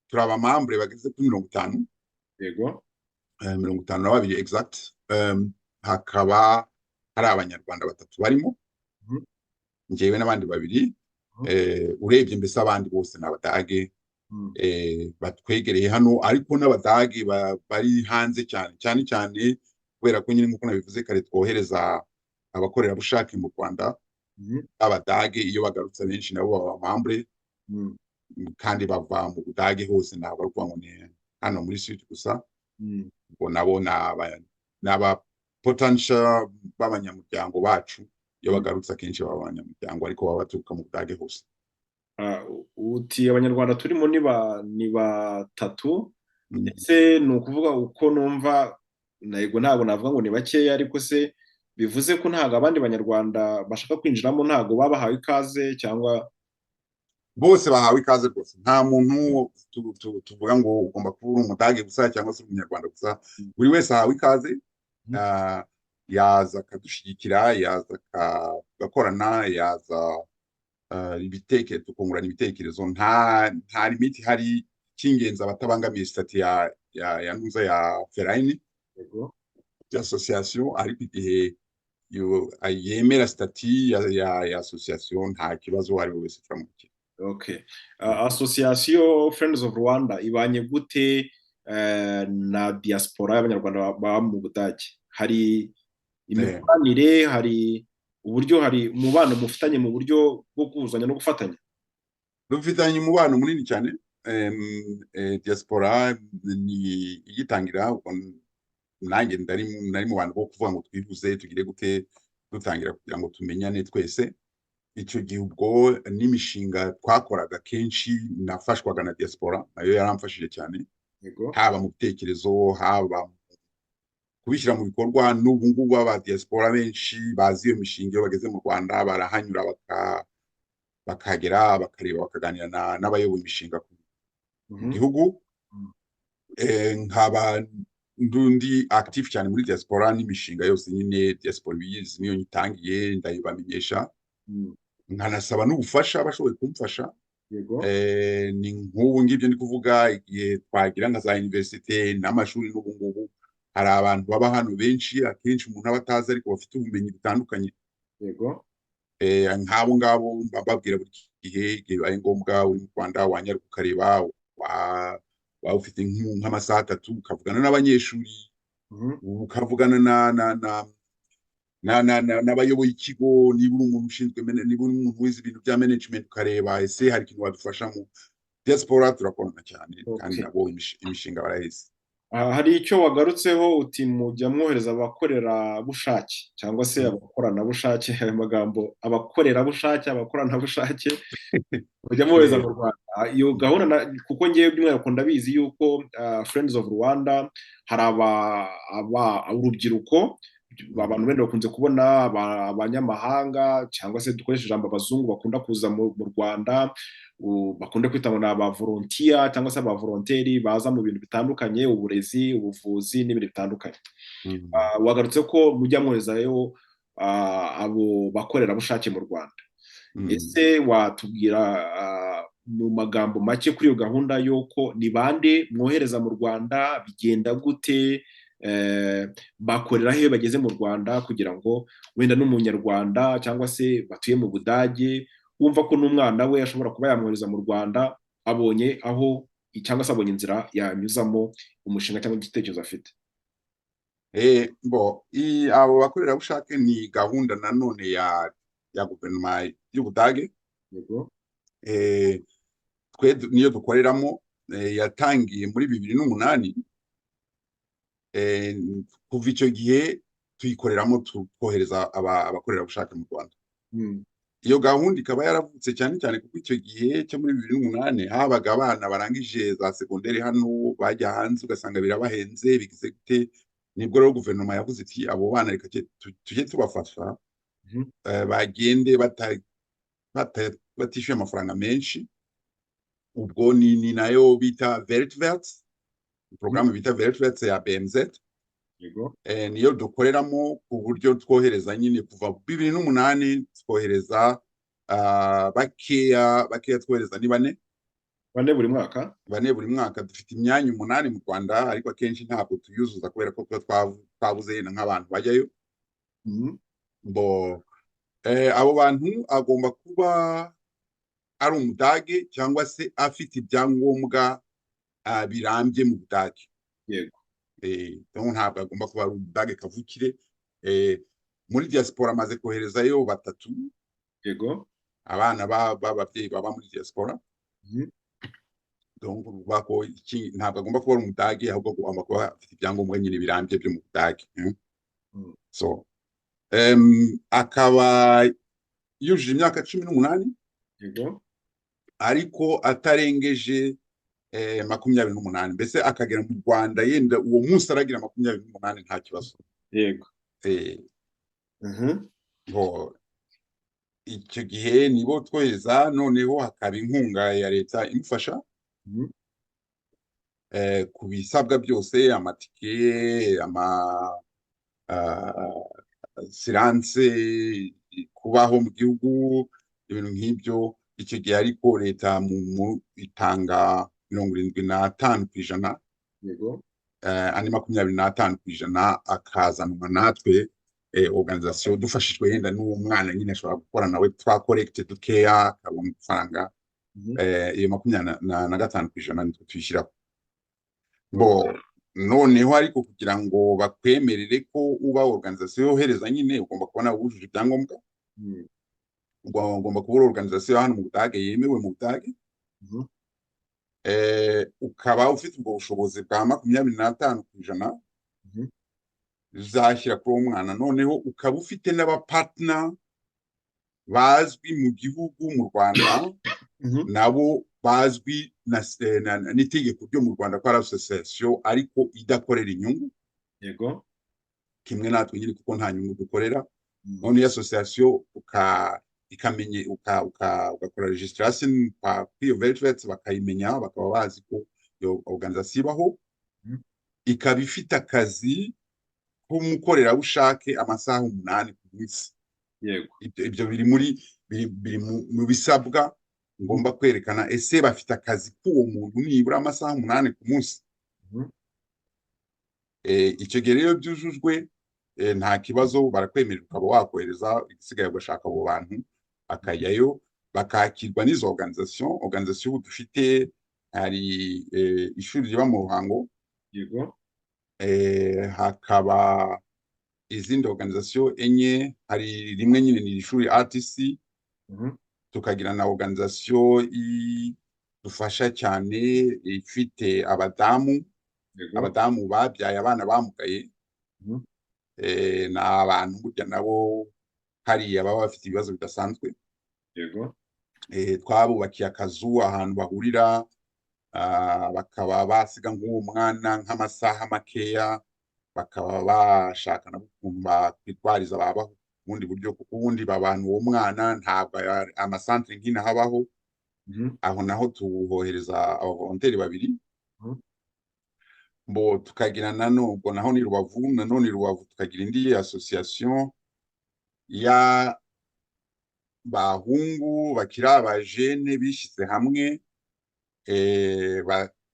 turi abamambure bageze kuri 50. 52 exact. Hakaba hari Abanyarwanda 3 barimo, njyewe n'abandi 2. Urebye mbese abandi bose ni Abadage batwegereye hano, ariko n'Abadage bari hanze cyane cyane kubera ko nyine nk'uko nabivuze kare twohereza abakorerabushake mu Rwanda. Abadage iyo bagarutse benshi nabo baba abamambure, kandi bava mu Budage hose, ntabwo ari ukuvuga ngo ni hano muri Sud gusa. Ubwo nabo ni aba potential b'abanyamuryango bacu, iyo bagarutse akenshi baba abanyamuryango, ariko baba baturuka mu Budage hose. Uti Abanyarwanda turimo ni 3, ndetse ni ukuvuga uko numva, ntabwo navuga ngo ni bakeya, ariko se bivuze ko ntabwo abandi Banyarwanda bashaka kwinjiramo ntabwo babahawe ikaze, cyangwa bose bahawe ikaze rwose? Nta muntu tuvuga ngo ugomba kuba uri Umudage gusa cyangwa se Umunyarwanda gusa, buri wese ahawe ikaze. Yaza akadushyigikira, yaza agakorana, yaza tukungurana ibitekerezo. Nta limiti hari, cy'ingenzi abatabangamiye stati ya nuza ya Verein association, ariko igihe yemera stati ya association nta kibazo ari wese turamukiye. Association Friends of Rwanda ibanye gute na diaspora y'Abanyarwanda baba mu Budage? Hari imikoranire, hari uburyo, hari umubano mufitanye mu buryo bwo kuzanya no gufatanya? Dufitanye umubano munini cyane. Diaspora ni igitangira, nanjye nari mu bantu bo kuvuga ngo twivuze tugire gute dutangira kugira ngo tumenyane twese. Icyo gihe ubwo n'imishinga twakoraga kenshi nafashwaga na diaspora, nayo yaramfashije cyane, haba mu bitekerezo, haba kubishyira mu bikorwa. N'ubu ngubu aba diaspora benshi bazi iyo mishinga, iyo bageze mu Rwanda barahanyura bakagera bakareba, bakaganira n'abayoboye imishinga mu gihugu. Nkaba ndundi active cyane muri diaspora, n'imishinga yose nyine diaspora biyizi, niyo nyitangiye ndayibamenyesha, nkanasaba n'ubufasha bashoboye kumfasha. Ni nk'ubu ngibyo ndi kuvuga, igihe twagira nka za universite n'amashuri, n'ubu ngubu hari abantu baba hano benshi, akenshi umuntu aba atazi ariko bafite ubumenyi butandukanye. Nk'abo ngabo bababwira buri gihe bibaye ngombwa uri mu Rwanda wanyaruka ukareba, waba ufite nk'amasaha 3 ukavugana n'abanyeshuri, ukavugana n'abayoboye ikigo, niba uri umuntu wize ibintu bya management, ukareba ese hari ikintu wadufashamo. Diaspora turakorana cyane, kandi nabo imishinga barahize. Hari icyo wagarutseho, uti mujya mwohereza abakorerabushake cyangwa se abakoranabushake, ayo magambo, abakorerabushake, abakoranabushake, mujya mwohereza mu Rwanda. Iyo gahunda, kuko ngewe by'umwihariko ndabizi yuko Friends of Rwanda hari urubyiruko abantu benda bakunze kubona abanyamahanga cyangwa se dukoresha ijambo abazungu bakunda kuza mu Rwanda, bakunda kwita ngo ni abavolontiya cyangwa se abavolonteri baza mu bintu bitandukanye, uburezi, ubuvuzi n'ibindi bitandukanye. Wagarutse ko mujya mwoherezayo abo bakorerabushake mu Rwanda. Ese watubwira mu magambo make kuri iyo gahunda y'uko ni bande mwohereza mu Rwanda, bigenda gute, bakorera he bageze mu Rwanda, kugira ngo wenda n'umunyarwanda cyangwa se batuye mu Budage wumva ko n'umwana we ashobora kuba yamwohereza mu Rwanda abonye aho cyangwa se abonye inzira yanyuzamo umushinga cyangwa igitekerezo afite. Abo bakorerabushake ni gahunda nanone ya guverinoma y'Ubudage. Yego. Twe niyo dukoreramo, yatangiye muri 2008. Kuva icyo gihe tuyikoreramo twohereza abakorerabushake mu Rwanda. Iyo gahunda ikaba yaravutse cyane cyane kuko icyo gihe cyo muri 2008 habaga abana barangije za segonderi hano bajya hanze ugasanga birabahenze bigize gute. Nibwo rero guverinoma yavuze iti abo bana reka tujye tubafasha, bagende batishyuye amafaranga menshi. Ubwo ni nayo bita Veritvets, porogaramu bita Veritvets ya BMZ. Yego. Niyo dukoreramo ku buryo twohereza nyine kuva 2008 twohereza bakeya twohereza ni 4 buri mwaka. 4 buri mwaka. Dufite imyanya 8 mu Rwanda, ariko akenshi ntabwo tuyuzuza kubera ko twabuze nk'abantu bajyayo. Abo bantu agomba kuba ari Umudage cyangwa se afite ibyangombwa birambye mu Budage. Yego. Ntabwo agomba kuba ari Umudage kavukire. Muri diaspora amaze koherezayo 3. Yego. Abana b'ababyeyi baba muri diaspora. Ntabwo agomba kuba ari Umudage, ahubwo agomba kuba afite ibyangombwa nyine birambye byo mu Budage. Akaba yujuje imyaka 18. Yego. Ariko atarengeje 28. Mbese akagera mu Rwanda yenda uwo munsi aragira 28 nta kibazo. Yego. Icyo gihe nibo twohereza, noneho hakaba inkunga ya leta imufasha ku bisabwa byose, amatike, siranse, kubaho mu gihugu, ibintu nk'ibyo. Icyo gihe ariko leta itanga 75%. Yego. Andi 25% akazanwa natwe organisation dufashijwe yenda n'umwana nyine ashobora gukora nawe twakorekte dukeya akabona amafaranga. Iyo 25% nitwe tuyishyiraho. Noneho ariko kugira ngo bakwemerere ko uba organisation yohereza nyine ugomba kubona wujuje ibyangombwa. Ugomba kuba organisation hano mu Budage yemewe mu Budage. Ukaba ufite ubwo bushobozi bwa 25% uzashyira kuri uwo mwana. Noneho ukaba ufite n'abapartner bazwi mu gihugu mu Rwanda, nabo bazwi n'itegeko ryo mu Rwanda ko ari association ariko idakorera inyungu. Yego. Kimwe natwe nyine kuko nta nyungu dukorera. None iyo association ikamenye ugakora registration kwa iyo Veritvets bakayimenya, bakaba bazi ko iyo organisation ibaho. Ikaba ifite akazi k'umukorerabushake amasaha 8 ku munsi. Yego. Ibyo biri mu bisabwa ngomba kwerekana ese bafite akazi k'uwo muntu nibura amasaha 8 ku munsi. Icyo gihe rero byujujwe nta kibazo, barakwemerera ukaba wakohereza, igisigaye ugashaka abo bantu akajyayo bakakirwa n'izo organisation dufite. Hari ishuri riba mu Ruhango. Yego. Hakaba izindi organisation 4. Hari rimwe nyine ni ishuri RTC. Tukagira na organisation dufasha cyane ifite abadamu. Abadamu babyaye abana bamugaye. Ni abantu burya nabo hariya baba bafite ibibazo bidasanzwe. Yego. Twabubakiye akazu ahantu bahurira, bakaba basiga nk'uwo mwana nk'amasaha makeya bakaba bashaka no ukuntu bakwitwariza babaho ubundi buryo, kuko ubundi babana uwo mwana ntabwo amasantere nk'ino habaho. Aho naho tuhohereza abavolonteri babiri, mbo tukagira ubwo naho ni Rubavu, nanone Rubavu tukagira indi association ya bahungu bakiri abajene bishyize hamwe,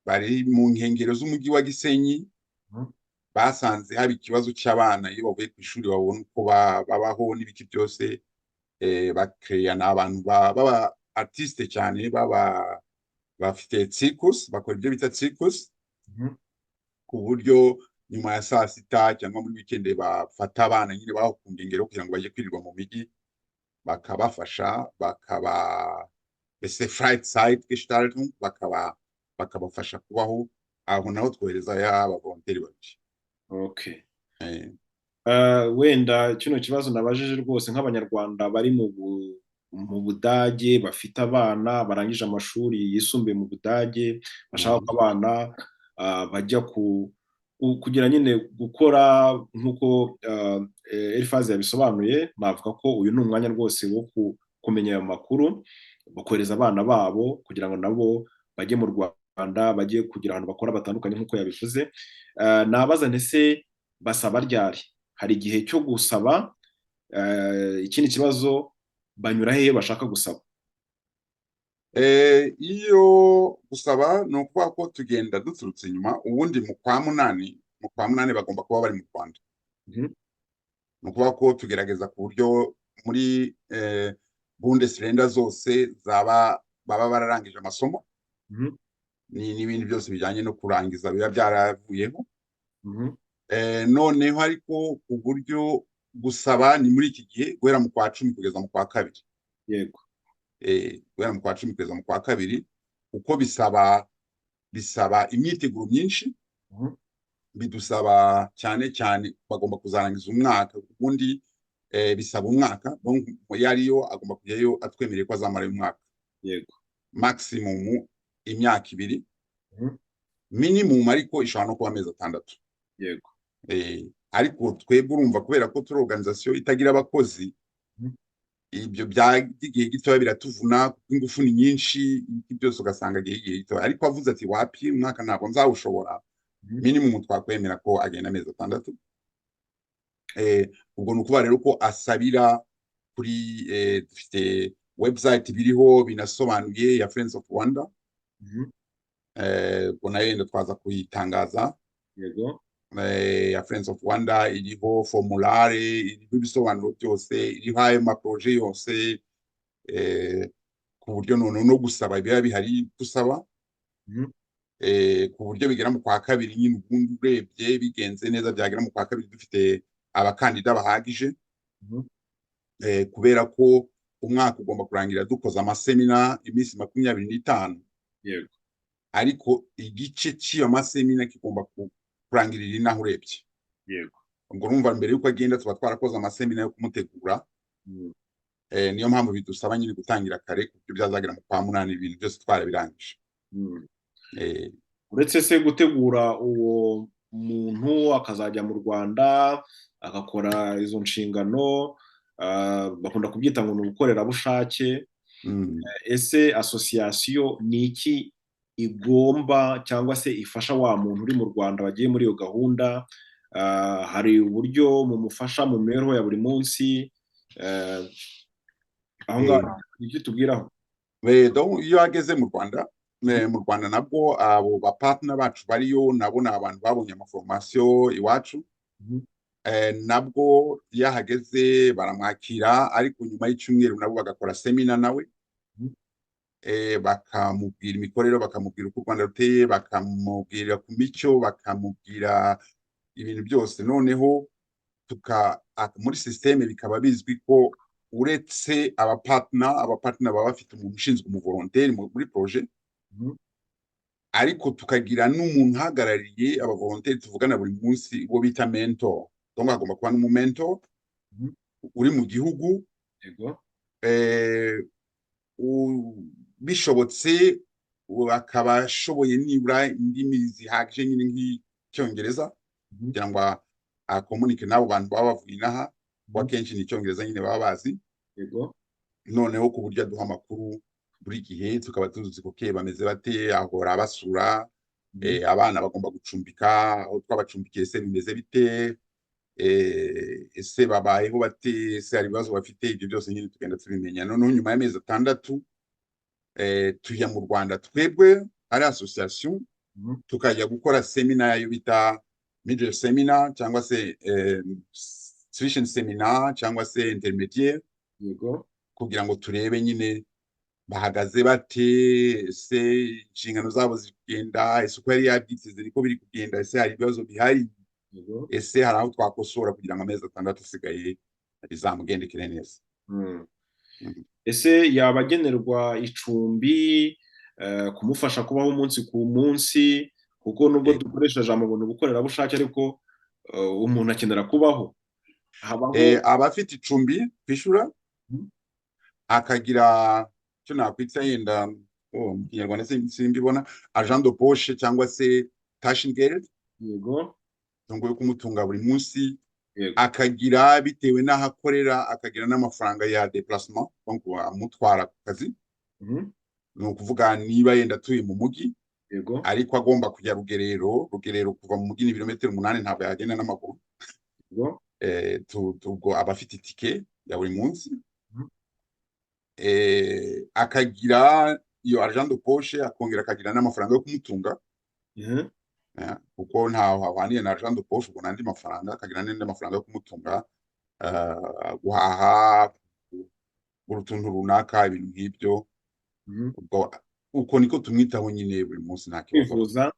bari mu nkengero z'umujyi wa Gisenyi. Basanze haba ikibazo cy'abana iyo bavuye ku ishuri babona uko babaho n'ibiki byose, bakeya n'abantu baba artiste cyane, baba bafite circus, bakora ibyo bita circus, ku buryo nyuma ya saa sita cyangwa muri weekend bafata abana nyine baho ku nkengero kugira ngo bajye kwirirwa mu mijyi, bakabafasha, ese flight side gestaltung, bakabafasha kubaho. Aho naho twohereza y'abavolonteri babiri. Okay. Wenda kino kibazo nabajije rwose nk'abanyarwanda bari mu Budage bafite abana barangije amashuri yisumbuye mu Budage, bashaka ko abana bajya kugira nyine gukora nk'uko Eliphaz yabisobanuye. Navuga ko uyu ni umwanya rwose wo kumenya ayo makuru, bakohereza abana babo kugira ngo nabo bajye mu Rwanda, bajye kugira ahantu bakora batandukanye nk'uko yabivuze. Nabaza ntese basaba ryari? Hari igihe cyo gusaba? Ikindi kibazo, banyura hehe bashaka gusaba? Iyo gusaba ni ukuvuga ko tugenda duturutse inyuma. Ubundi mu kwa munani bagomba kuba bari mu Rwanda. Ni ukuvuga ko tugerageza ku buryo muri Bundesländer zose baba bararangije amasomo, n'ibindi byose bijyanye no kurangiza biba byaravuyeho. Noneho ariko ku buryo gusaba ni muri iki gihe guhera mu kwa 10 kugeza mu kwa 2. Yego. Guhera mu kwa 10 kugeza mu kwa 2, uko bisaba imyiteguro myinshi. Bidusaba cyane cyane bagomba kuzarangiza umwaka, ubundi bisaba umwaka. Yariyo agomba kujyayo atwemereye ko azamara umwaka. Yego. Maximum imyaka 2, minimum ariko ishobora no kuba amezi 6. Yego. Ariko twebwe urumva kubera ko turi organisation itagira abakozi, ibyo byagiye gitoya biratuvuna kuko ingufu ni nyinshi, byose ugasanga giye gitoya. Ariko avuze ati wapi umwaka ntabwo nzawushobora, minimum twakwemera ko agenda amezi 6. Ubwo ni ukuvuga rero ko asabira kuri dufite website biriho binasobanuye ya Friends of Rwanda. Ubwo nayo yenda twaza kuyitangaza. Yego. Ya Friends of Rwanda iriho formulare, iriho ibisobanuro byose, iriho ayo maproje yose, ku buryo none no gusaba biba bihari dusaba, ku buryo bigera mu kwa 2 nyine. Ubundi urebye bigenze neza byagera mu kwa 2 dufite abakandida bahagije, kubera ko umwaka ugomba kurangira dukoze amasemina iminsi 25. Yego. Ariko igice cy'iyo masemina kigomba kurangirira inaho urebye. Yego. Ubwo urumva mbere yuko agenda tuba twarakoze amasemina yo kumutegura. Niyo mpamvu bidusaba nyine gutangira kare kuko byazagera mu kwa 8 ibintu byose twarabirangije. Uretse se gutegura uwo muntu akazajya mu Rwanda agakora izo nshingano, bakunda kubyita ngo ni ubukorerabushake. Ese association ni iki igomba cyangwa se ifasha wa muntu uri mu Rwanda bagiye muri iyo gahunda? Hari uburyo mumufasha mu mibereho ya buri munsi? Aho ngaho icyo tubwiraho. Iyo ageze mu Rwanda nabwo abo bapartner bacu bariyo nabo ni abantu babonye amaformation iwacu. Nabwo yahageze baramwakira, ariko nyuma y'icyumweru nabo bagakora semina nawe, bakamubwira imikorere, bakamubwira uko u Rwanda ruteye, bakamubwira ku mico, bakamubwira ibintu byose. Noneho muri systeme bikaba bizwi ko uretse abapartner baba bafite umuntu ushinzwe umuvolonteri muri projet, ariko tukagira n'umuntu uhagarariye abavolonteri tuvugana buri munsi, uwo bita mentor. Donc hagomba kuba n'umumentor uri mu gihugu. Yego. Bishobotse akaba ashoboye nibura indimi zihagije nyine nk'icyongereza, kugira ngo akomunike n'abo bantu baba bavuye inaha kuko akenshi ni icyongereza nyine baba bazi, yego, noneho ku buryo aduha amakuru buri gihe, tukaba tuzi ko bameze bate, ahora basura, abana bagomba gucumbika, aho twabacumbikiye se bimeze bite, ese babayeho bate, ese hari ibibazo bafite, ibyo byose nyine tugenda tubimenya. Noneho nyuma y'amezi 6 tujya mu Rwanda twebwe ari association, tukajya gukora seminar yo bita middle seminar cyangwa se tuition seminar cyangwa se intermediate, yego, kugira ngo turebe nyine bahagaze bate, ese inshingano zabo zigenda, ese uko yari yabyiteze niko biri kugenda, ese hari ibibazo bihari, yego. ese hari aho twakosora kugira ngo amezi 6 asigaye bizamugendekere neza. Ese yaba agenerwa icumbi, kumufasha kubaho umunsi ku munsi, kuko nubwo dukoresha ijambo ngo ni ubukorerabushake ariko umuntu akenera kubaho, habaho abafite icumbi kwishura, akagira icyo nakwita yenda mu Kinyarwanda simbibona agent de poche cyangwa se Taschengeld, yego, ngo yo kumutunga buri munsi, yego, akagira bitewe n'aho akorera, akagira n'amafaranga ya déplacement, donc amutwara ku kazi. Ni ukuvuga niba yenda atuye mu mujyi, yego, ariko agomba kujya Rugerero kuva mu mujyi ni ibirometero 8, ntabwo yagenda n'amaguru. yego, Ubwo aba afite itike ya buri munsi, akagira iyo agent de poche, akongera akagira n'amafaranga yo kumutunga, kuko ntaho hahwaniye na agent de poche, ubwo n'andi mafaranga, akagira n'andi mafaranga yo kumutunga, guhaha utuntu runaka, ibintu nk'ibyo. Uko niko tumwitaho nyine buri munsi, nta kibazo.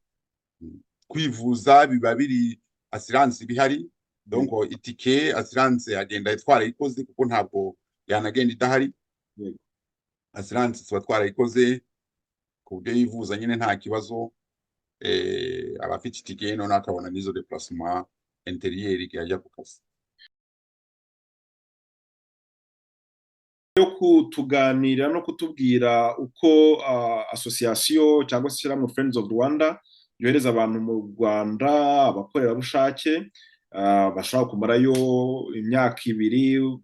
Kwivuza biba biri assurance bihari, donc itike assurance agenda twarayikoze kuko ntabwo yanagenda idahari. Assurance tuba twarayikoze ku buryo yivuza nyine nta kibazo, abafite itike none akabona n'izo déplacement intérieur yajya ku kazi. yo kutuganira no kutubwira uko association cyangwa se ishyirahamwe Friends of Rwanda yohereza abantu mu Rwanda, abakorerabushake bashobora kumarayo imyaka 2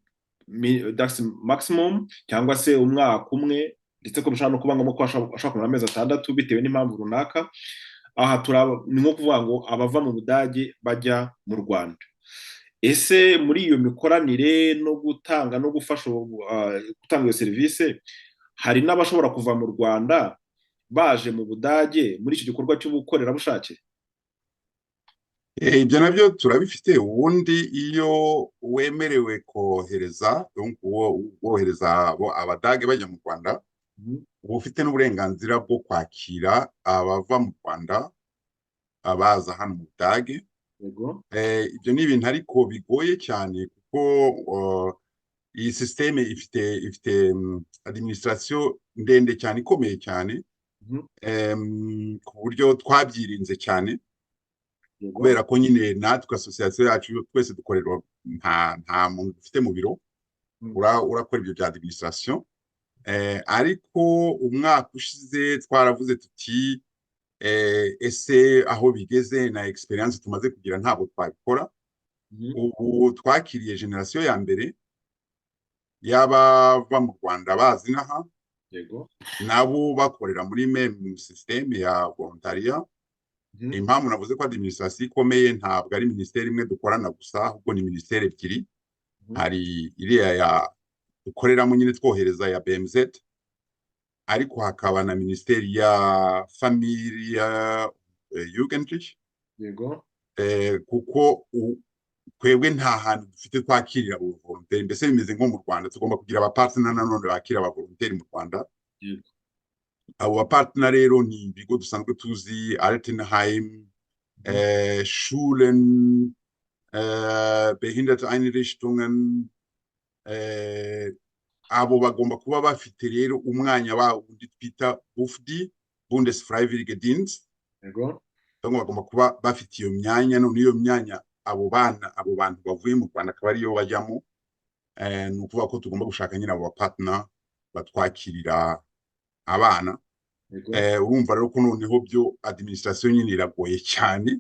maximum cyangwa se umwaka umwe, ndetse ko bishobora no kuba ngombwa ko bashobora kumara amezi 6 bitewe n'impamvu runaka. Aha ni nko kuvuga ngo abava mu Budage bajya mu Rwanda. Ese muri iyo mikoranire no gutanga no gufasha gutanga iyo serivisi, hari n'abashobora kuva mu Rwanda baje mu Budage muri icyo gikorwa cy'ubukorerabushake? Ibyo nabyo turabifite. Ubundi iyo wemerewe kohereza, donc wohereza abadage bajya mu Rwanda, uba ufite n'uburenganzira bwo kwakira abava mu Rwanda abaza hano mu Budage. Ibyo ni ibintu ariko bigoye cyane kuko iyi systeme ifite administration ndende cyane, ikomeye cyane, ku buryo twabyirinze cyane, kubera ko nyine natwe association yacu twese dukorerwa, nta muntu ufite mu biro urakora ibyo bya administration. Ariko umwaka ushize twaravuze tuti ese aho bigeze na experience tumaze kugira ntabwo twabikora. Ubu twakiriye generation ya mbere y'abava mu Rwanda bazi naha, nabo bakorera muri même systeme ya volontariat. Impamvu navuze ko administration ikomeye, ntabwo ari ministeri imwe dukorana gusa, ahubwo ni ministeri ebyiri. Hari iriya ya dukoreramo nyine twohereza ya BMZ, ariko hakaba na ministeri ya familia Jugendlich, kuko twebwe nta hantu dufite twakirira abo volontaire. Mbese bimeze nko mu Rwanda, tugomba kugira abapartner nanone bakira aba volontaire mu Rwanda. Abo bapartner rero ni ibigo dusanzwe tuzi, Altenheim, Schulen, Behinderteneinrichtungen. Abo bagomba kuba bafite rero umwanya wundi twita BUFDI, Bundesfreiwillige Dienst. Bagomba kuba bafite iyo myanya, none iyo myanya abo bantu bavuye mu Rwanda akaba ariyo bajyamo. Ni ukuvuga ko tugomba gushaka nyine abo bapartner batwakirira abana. Urumva rero ko noneho byo administration nyine iragoye cyane,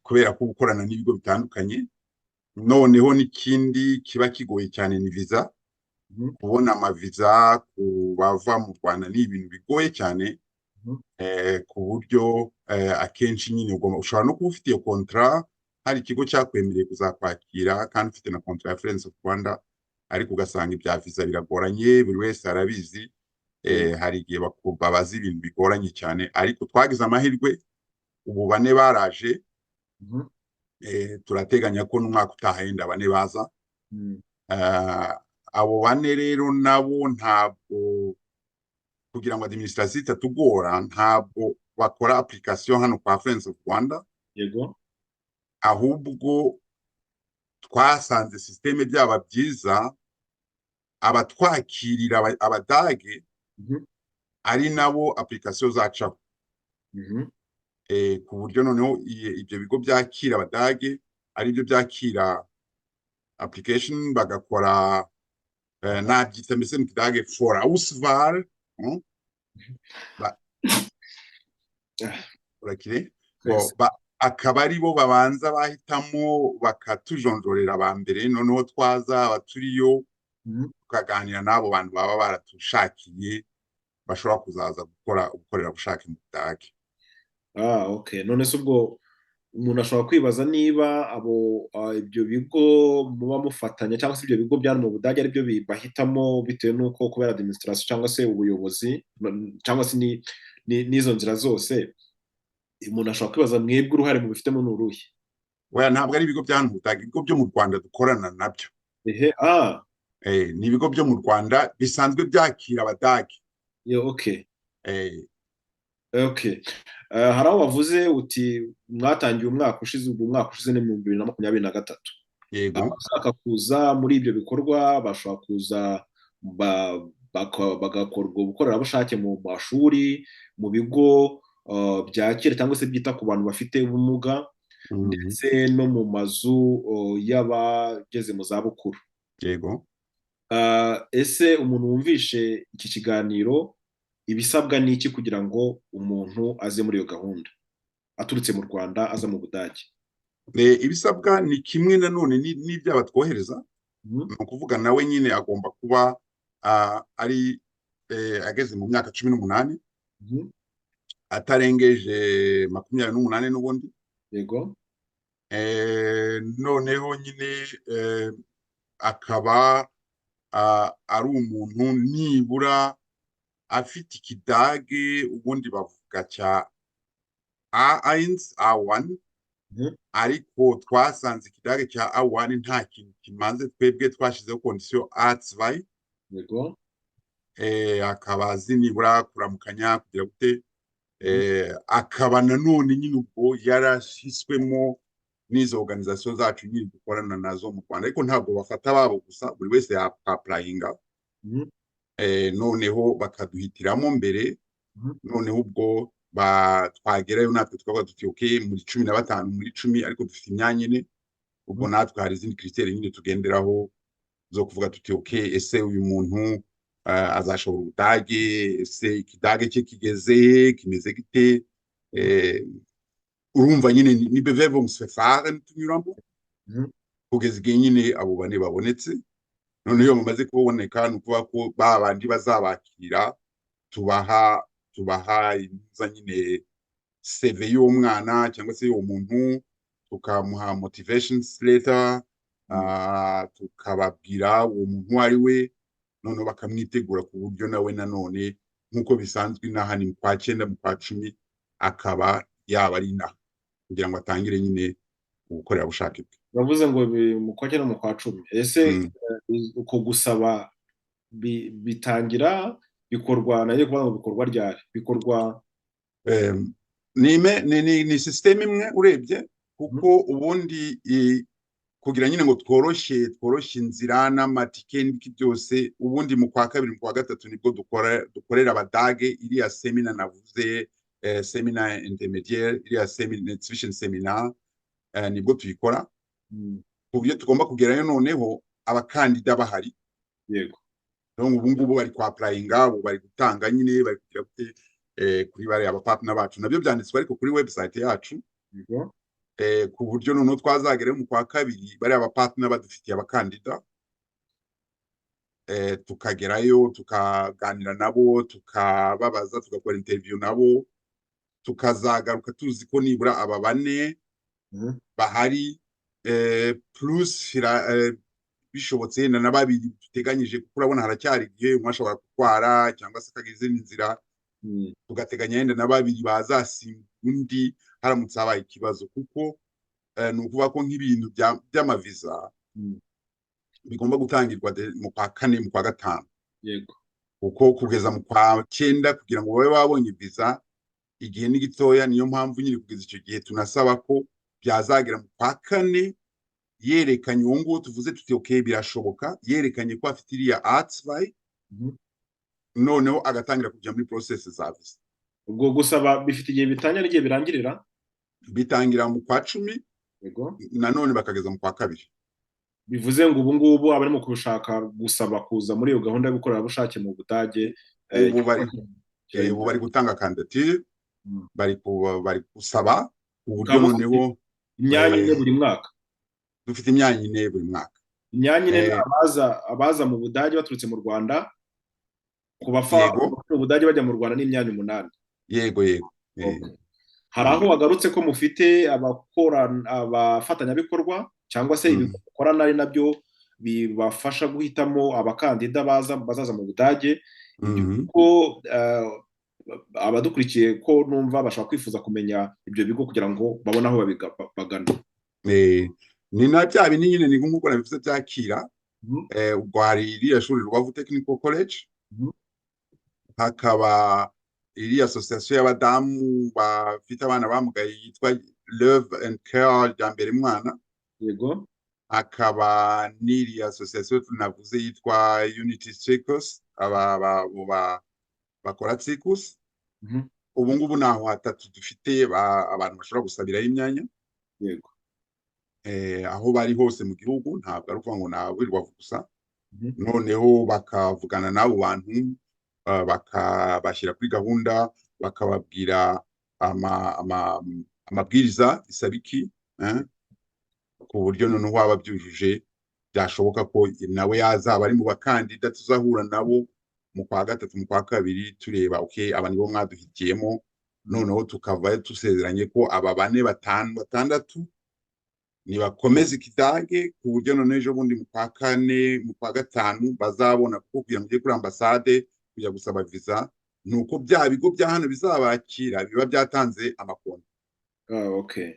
kubera ko gukorana n'ibigo bitandukanye. Noneho n'ikindi kiba kigoye cyane ni viza. Kubona amaviza ku bava mu Rwanda ni ibintu bigoye cyane, ku buryo akenshi nyine ushobora no kuba ufite iyo kontra, hari ikigo cyakwemereye kuzakwakira kandi ufite na kontra ya Friends of Rwanda, ariko ugasanga ibya viza biragoranye, buri wese arabizi. Hari igihe babaza ibintu bigoranye cyane, ariko twagize amahirwe, ubu 4 baraje. Turateganya ko n'umwaka utaha yenda 4 baza. Abo 4 rero nabo ntabwo, kugira ngo administration itatugora, ntabwo bakora application hano kwa Friends of Rwanda. Yego. Ahubwo twasanze systeme byaba byiza, abatwakirira abadage ari nabo application zacaho. Ku buryo noneho ibyo bigo byakira abadage ari byo byakira application, bagakora nabyita mbese mu kidage Vorauswahl. Urakire akaba ari bo babanza bahitamo bakatujonjorera aba mbere, noneho twaza abaturiyo tukaganira n'abo bantu baba baratushakiye bashobora kuzaza gukorera bushake mu Budage. Okay. None se ubwo umuntu ashobora kwibaza niba ibyo bigo muba mufatanya cyangwa se ibyo bigo byari mu Budage ari byo bahitamo bitewe n'uko kubera administration cyangwa se ubuyobozi cyangwa se n'izo nzira zose, umuntu ashobora kwibaza mwebwe uruhare mu bifitemo n'uruhe? Ntabwo ari ibigo bya Budage, ibigo byo mu Rwanda dukorana nabyo. Ni ibigo byo mu Rwanda bisanzwe byakira abadage. Okay. Okay. Hari aho wavuze uti mwatangiye umwaka ushize, ubwo umwaka ushize ni 2023. Yego. Abashaka kuza muri ibyo bikorwa bashobora kuza bagakora ubwo bukorerabushake mu mashuri, mu bigo byakira cyangwa se byita ku bantu bafite ubumuga, ndetse no mu mazu y'abageze mu zabukuru. Yego. Ese umuntu wumvishe iki kiganiro, ibisabwa ni iki kugira ngo umuntu aze muri iyo gahunda aturutse mu Rwanda aza mu Budage? Ibisabwa ni kimwe nanone n'ibyaba twohereza. Ni ukuvuga nawe nyine agomba kuba ari ageze mu myaka 18, atarengeje 28 n'ubundi. Yego. Noneho nyine akaba ari umuntu nibura afite ikidage, ubundi bavuga cya A1, A1. Ariko twasanze ikidage cya A1 nta kintu kimanze, twebwe twashizeho condition A2. Yego. Akaba azi nibura kuramukanya kugira gute, akaba nanone nyine ubwo yarashyizwemo n'izo organisation zacu nyine dukorana nazo mu Rwanda, ariko ntabwo bafata babo gusa, buri wese yapurayinga. Noneho bakaduhitiramo mbere, noneho ubwo twagerayo natwe tukavuga tuti okay, muri 15 muri 10, ariko dufite imyanya ine. Ubwo natwe hari izindi critère nyine tugenderaho zo kuvuga tuti okay, ese uyu muntu azashobora Ubudage, ese ikidage cye kimeze gite. Urumva nyine ni Bewerbungsverfahren tunyuramo kugeza igihe nyine abo 4 babonetse. None iyo mumaze kuboneka ni ukuvuga ko babandi bazabakira tubaha inuza nyine CV y'umwana cyangwa se y'uwo muntu, tukamuha motivation letter, tukababwira uwo muntu ari we, none bakamwitegura ku buryo nawe nanone nk'uko bisanzwe inaha ni mu kwa 9 mu kwa 10 akaba yaba ari inaha kugira ngo atangire nyine gukorera bushake bwe. Bavuze ngo mu kwa 9 mu kwa 10. Ese uko gusaba bitangira bikorwa nayo kuvuga ngo bikorwa ryari? Bikorwa ni system imwe urebye, kuko ubundi kugira nyine ngo tworoshye inzira n'amatike n'iki byose, ubundi mu kwa 2 mu kwa 3 nibwo dukorera abadage iriya seminar navuze, seminar intermediaire, iriya switching seminar, nibwo tuyikora. Ku buryo tugomba kugerayo noneho abakandida bahari. Yego. Ubu ngubu bari kwa applyinga, ubu bari gutanga nyine, bari kugira gute kuri bari abapartner bacu, nabyo byanditswe ariko kuri website yacu. Yego. ku buryo noneho twazagerayo mu kwa kabiri bariya abapartner badufitiye abakandida, tukagerayo tukaganira nabo, tukababaza, tugakora interview nabo, tukazagaruka tuzi ko nibura aba bane bahari, plus bishobotse yenda na babiri duteganyije, kuko urabona haracyari igihe umwe ashobora gutwara cyangwa se akagira izindi nzira, tugateganya yenda na babiri bazasimba undi haramutse habaye ikibazo, kuko ni ukuvuga ko nk'ibintu by'amaviza bigomba gutangirwa mu kwa kane, mu kwa gatanu, Yego. kuko kugeza mu kwa cyenda kugira ngo babe babonye viza igihe ni gitoya. Niyo mpamvu nyine kugeza icyo gihe tunasaba ko byazagera mu kwa kane yerekanye uwo nguwo tuvuze tuti okay birashoboka, yerekanye ko afite iriya artsvay, noneho agatangira kujya muri process za visa. Ubwo gusaba bifite igihe bitangira n'igihe birangirira? Bitangira mu kwa 10, Yego. nanone bakageza mu kwa kabiri. Bivuze ngo ubu ngubu abarimo kurushaka gusaba kuza muri iyo gahunda y'ubukorerabushake mu Budage, ubu bari gutanga kandidatire, bari gusaba uburyo noneho imyanya ine buri mwaka. Dufite imyanya ine buri mwaka. Imyanya ine abaza mu Budage baturutse mu Rwanda, ku bafa mu Budage bajya mu Rwanda n'imyanya 8. Yego. Hari aho wagarutse ko mufite abafatanyabikorwa cyangwa se ibikorana ari nabyo bibafasha guhitamo abakandida bazaza mu Budage, kuko abadukurikiye ko numva bashaka kwifuza kumenya ibyo bigo kugira ngo babone aho bagana. Ni na bya bindi nyine ni nk'uko nabivuze byakira, ubwo hari iriya shuri Rubavu Technical College, hakaba iriya association y'abadamu bafite abana bamugaye yitwa Love and Care rya mbere mwana. Yego. Hakaba n'iriya association tunavuze yitwa Unity Circus, bakora circus. Ubu ngubu naho hatatu dufite abantu bashobora gusabiraho imyanya. Yego. Aho bari hose mu gihugu, ntabwo ari ukuvuga ngo nawe Rubavu gusa. Noneho bakavugana n'abo bantu, bakabashyira kuri gahunda, bakababwira amabwiriza isaba iki, ku buryo noneho waba byujuje byashoboka ko nawe yazaba ari mu bakandida tuzahura nabo mu kwa gatatu, mu kwa kabiri, tureba okay aba nibo mwaduhitiyemo, noneho tukava tusezeranye ko aba 4, 5, 6 nibakomeza ikidage, ku buryo noneho ejo bundi mu kwa kane, mu kwa gatanu bazabona, kuko kugira ngo ujye kuri ambasade kujya gusaba visa, nuko bya bigo bya hano bizabakira biba byatanze amakontra. Okay.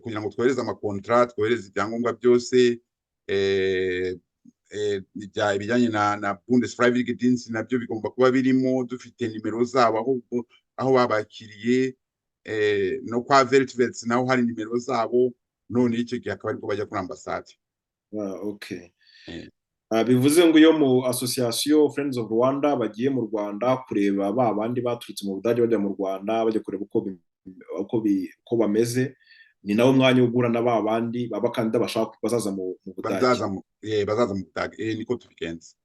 Kugira ngo twohereze amakontra, twohereze ibyangombwa byose, ibijyanye na Bundesfreiwilligendienst nabyo bigomba kuba birimo, dufite nimero zabo aho babakiriye, no kwa Weltwärts naho hari nimero zabo, none icyo gihe akaba ariko bajya kuri ambasade. Okay. Bivuze ngo iyo mu association Friends of Rwanda bagiye mu Rwanda kureba ba bandi baturutse mu Budage bajya mu Rwanda, bajya kureba uko bameze, ni nawo mwanya ugura na ba bandi babakandida bashaka bazaza mu Budage. Bazaza mu Budage, niko tubigenza.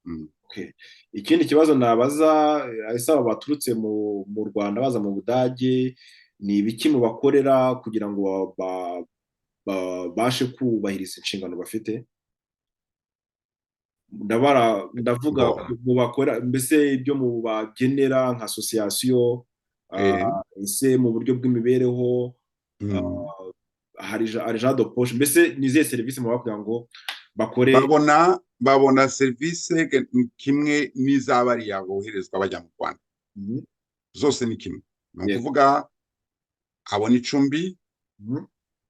Okay. Ikindi kibazo nabaza, ese baturutse mu Rwanda baza mu Budage, ni ibiki mu bakorera kugira ngo babashe kubahiriza inshingano bafite? Ndavuga mu bakora, mbese ibyo mu bagenera nka association, ese mu buryo bw'imibereho, hari genre de poche, mbese ni izihe serivisi mu kugira ngo bakore babona serivisi kimwe n'izabariya boherezwa bajya mu Rwanda. Zose ni kimwe, ni ukuvuga abona icumbi,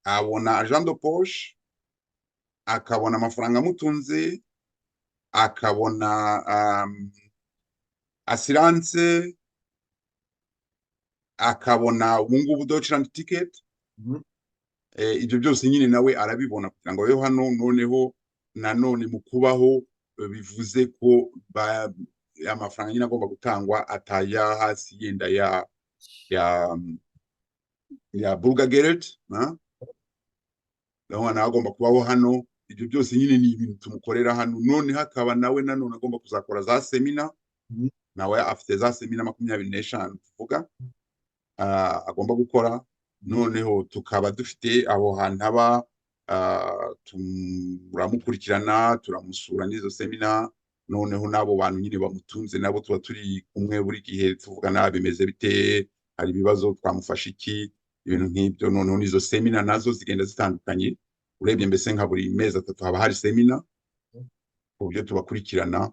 abona agent de poche, akabona amafaranga amutunze, akabona assurance, akabona ubungubu Deutschland ticket. Ibyo byose nyine nawe arabibona kugira ngo yo hano noneho nanone mu kubaho bivuze ko amafaranga nyine agomba gutangwa ataya hasi yenda ya Bürgergeld, naho agomba kubaho hano. Ibyo byose nyine ni ibintu tumukorera hano, none hakaba nawe nanone agomba kuzakora za semina, nawe afite za semina 25 tuvuga agomba gukora, noneho tukaba dufite aho hantu haba, turamukurikirana, turamusura n'izo semina, noneho n'abo bantu nyine bamutunze nabo tuba turi kumwe buri gihe tuvugana bimeze bite, hari ibibazo twamufasha iki, ibintu nk'ibyo. Noneho n'izo semina nazo zigenda zitandukanye, urebye mbese nka buri mezi atatu haba hari semina, ku buryo tubakurikirana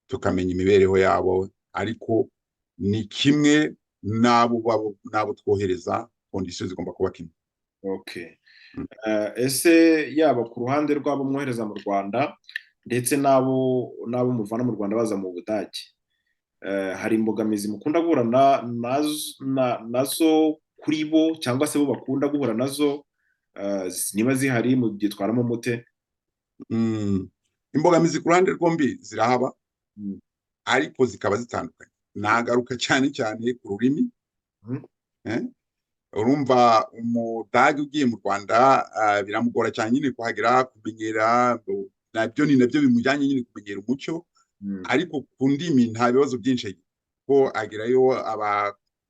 tukamenya imibereho yabo, ariko ni kimwe n'abo twohereza, kondisiyo zigomba kuba kimwe. Okay. Ese yaba ku ruhande rw'abo mwohereza mu Rwanda ndetse n'abo muvana mu Rwanda baza mu Budage, hari imbogamizi mukunda guhura nazo kuri bo, cyangwa se bo bakunda guhura nazo, niba zihari mubyitwaramo mute? Imbogamizi ku ruhande rwombi zirahaba, Mm. ariko zikaba zitandukanye. Nagaruka cyane cyane ku rurimi. Urumva umudage ugiye mu Rwanda biramugora cyane nyine kuhagera, kumenyera, nabyo bimujyanye nyine kumenyera umucyo, ariko ku ndimi nta bibazo byinshi ko agerayo.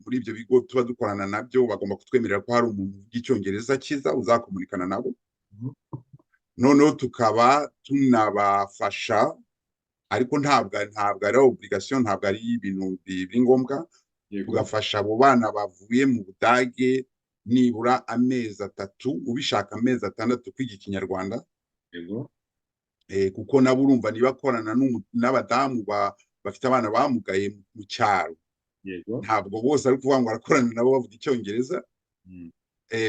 Muri ibyo bigo tuba dukorana nabyo bagomba kutwemerera ko hari umuntu w'icyongereza cyiza uzakomunikana nabo, noneho tukaba tunabafasha, ariko ntabwo ari obligation, ntabwo ari ibintu biri ngombwa. Tugafasha abo bana bavuye mu Budage nibura amezi 3, ubishaka amezi 6 kwiga Ikinyarwanda, kuko nabo urumva nibakorana n'abadamu bafite abana bamugaye mu cyaro, ntabwo bose ari kuvuga ngo arakorana nabo bavuga Icyongereza.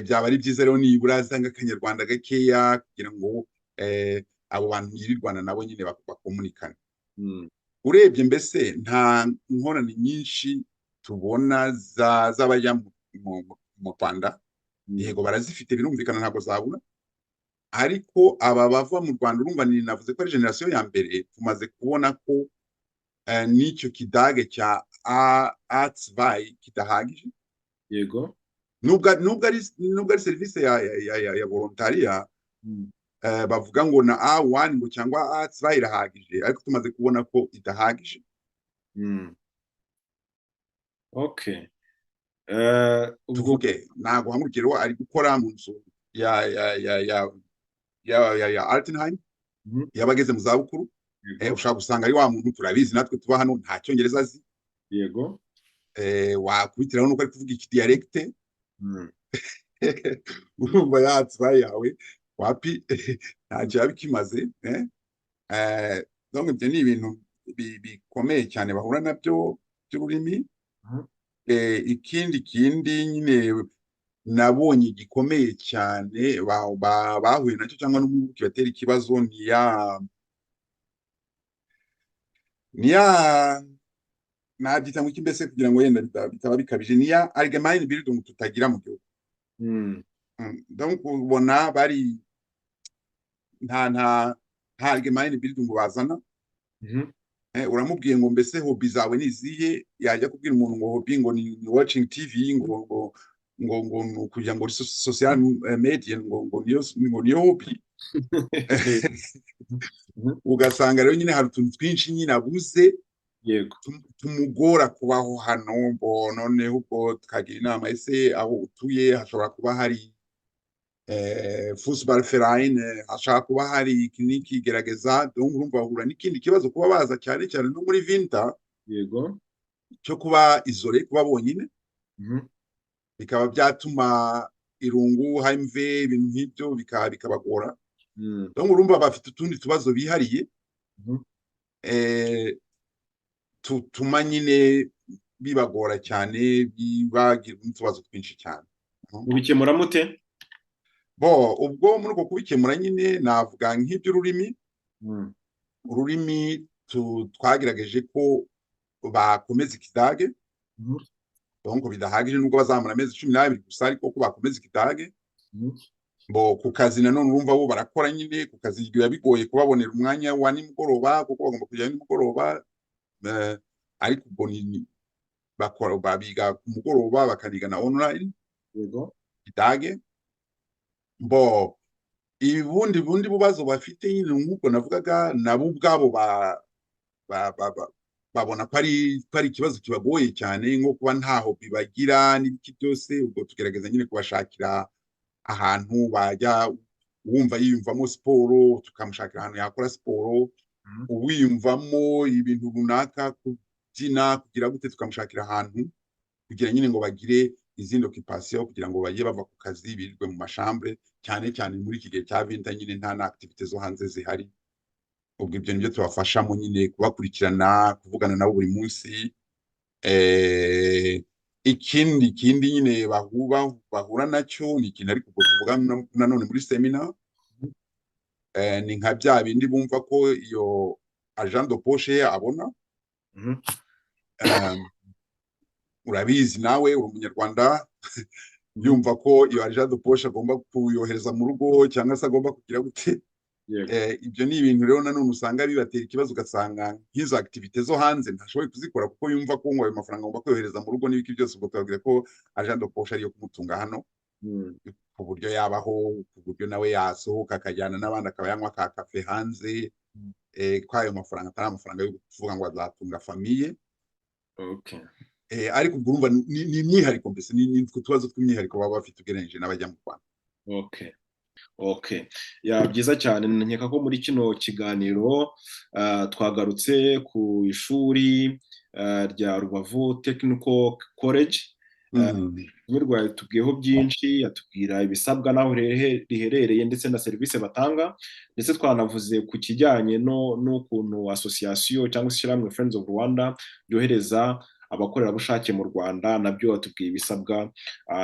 Byaba ari byiza rero nibura azanga Akanyarwanda gakeya, kugira ngo abo bantu yirirwana nabo nyine bakomunikane. Urebye mbese nta nkorane nyinshi tubona z'abajya mu Rwanda, yego barazifite birumvikana, ntabwo zabura, ariko aba bava mu Rwanda urumva navuze ko ari generasiyo ya mbere, tumaze kubona ko n'icyo kidage cya A2 kidahagije. Yego. Nubwo ari serivisi ya volontariya, bavuga ngo na A1 ngo cyangwa A2 irahagije, ariko tumaze kubona ko idahagije. Okay. Tuvuge ntabwo hamurikiro ari gukora mu nzu ya Altenheim, yabageze mu zabukuru, ushaka gusanga ari wa muntu turabizi natwe tuba hano nta Cyongereza azi. Yego. Wakubitiraho nuko ari kuvuga iki dialecte, urumva yatsa yawe wapi ntacyo yabikimaze. Donc ibyo ni ibintu bikomeye cyane bahura nabyo by'ururimi. Ikindi nyine nabonye gikomeye cyane bahuye nacyo, cyangwa n'ubu kibatera ikibazo, nabyita ngo iki mbese kugira ngo yenda bitaba bikabije, niya allgemeine Bildung tutagira mu gihugu. Donc ubona bari nta allgemeine Bildung bazana. Uramubwiye ngo mbese hobby zawe ni izihe, yajya kubwira umuntu ngo hobby ngo ni watching TV, ngo kugira ngo social media ngo niyo hobby. Ugasanga rero nyine hari utuntu twinshi nyine abuze, yego, tumugora kubaho hano. Noneho ubwo tukagira inama, ese aho utuye hashobora kuba hari Fußballverein, hashobora kuba hari kliniki gerageza. Donc urumva bahura n'ikindi kibazo kuba baza cyane cyane no muri winter, yego, cyo kuba isole, kuba bonyine, bikaba byatuma irungu, HMV, ibintu nk'ibyo bikabagora. Donc urumva bafite utundi tubazo bihariye, tutuma nyine bibagora cyane, bibagira utubazo twinshi cyane. mubikemura mute? Ubwo muri uko kubikemura nyine navuga nk'iby'ururimi. Ururimi twagerageje ko bakomeza ikidage, donc bidahagije nubwo bazamura amezi 12 gusa, ariko ko bakomeza ikidage. Ku kazi nanone urumva bo barakora nyine, ku kazi biba bigoye kubabonera umwanya wa nimugoroba, kuko bagomba kujya nimugoroba, ariko ubwo bakora babiga ku mugoroba, bakaniga na online, yego, ikidage. Ubundi bubazo bafite nyine nk'uko navugaga, nabo ubwabo babona ko ari ikibazo kibagoye cyane nko kuba ntaho bibagira n'ibiki byose, ubwo tugerageza nyine kubashakira ahantu bajya, uwumva yiyumvamo siporo tukamushakira ahantu yakora siporo, uwiyumvamo ibintu runaka kubyina kugira gute tukamushakira ahantu kugira nyine ngo bagire izindi occupation kugira ngo bajye bava ku kazi birirwe mu mashambre, cyane cyane muri iki gihe cya winter nyine nta na activite zo hanze zihari. Ubwo ibyo nibyo tubafashamo nyine kubakurikirana, kuvugana nabo buri munsi. Ikindi nyine bahura nacyo ni ikintu ariko tuvuga nanone muri seminar, ni nka bya bindi bumva ko iyo agent de poche ye abona. Urabizi nawe uri umunyarwanda yumva ko iyo agent de poche agomba kuyohereza mu rugo cyangwa se agomba kugira gute. Ibyo ni ibintu rero nanone usanga bibatera ikibazo, ugasanga nk'izo activite zo hanze ntashoboye kuzikora kuko yumva ko ngo ayo mafaranga agomba kohereza mu rugo n'ibiki byose, ubwo tubabwira ko agent de poche ariyo kumutunga hano, ku buryo yabaho, ku buryo nawe yasohoka akajyana n'abandi akaba yanywa ka kafe hanze, ko ayo mafaranga atari amafaranga yo kuvuga ngo azatunga famiye. Ariko ubwo urumva ni imyihariko, mbese ni utubazo tw'imyihariko baba bafite ugereranyije n'abajya mu Rwanda. Byiza cyane. Nkeka ko muri kino kiganiro twagarutse ku ishuri rya Rubavu Technical College. Nyirwa yatubwiyeho byinshi, yatubwira ibisabwa n'aho riherereye ndetse na serivisi batanga, ndetse twanavuze ku kijyanye n'ukuntu association cyangwa se ishyirahamwe Friends of Rwanda ryohereza abakorerabushake mu Rwanda, nabyo watubwiye ibisabwa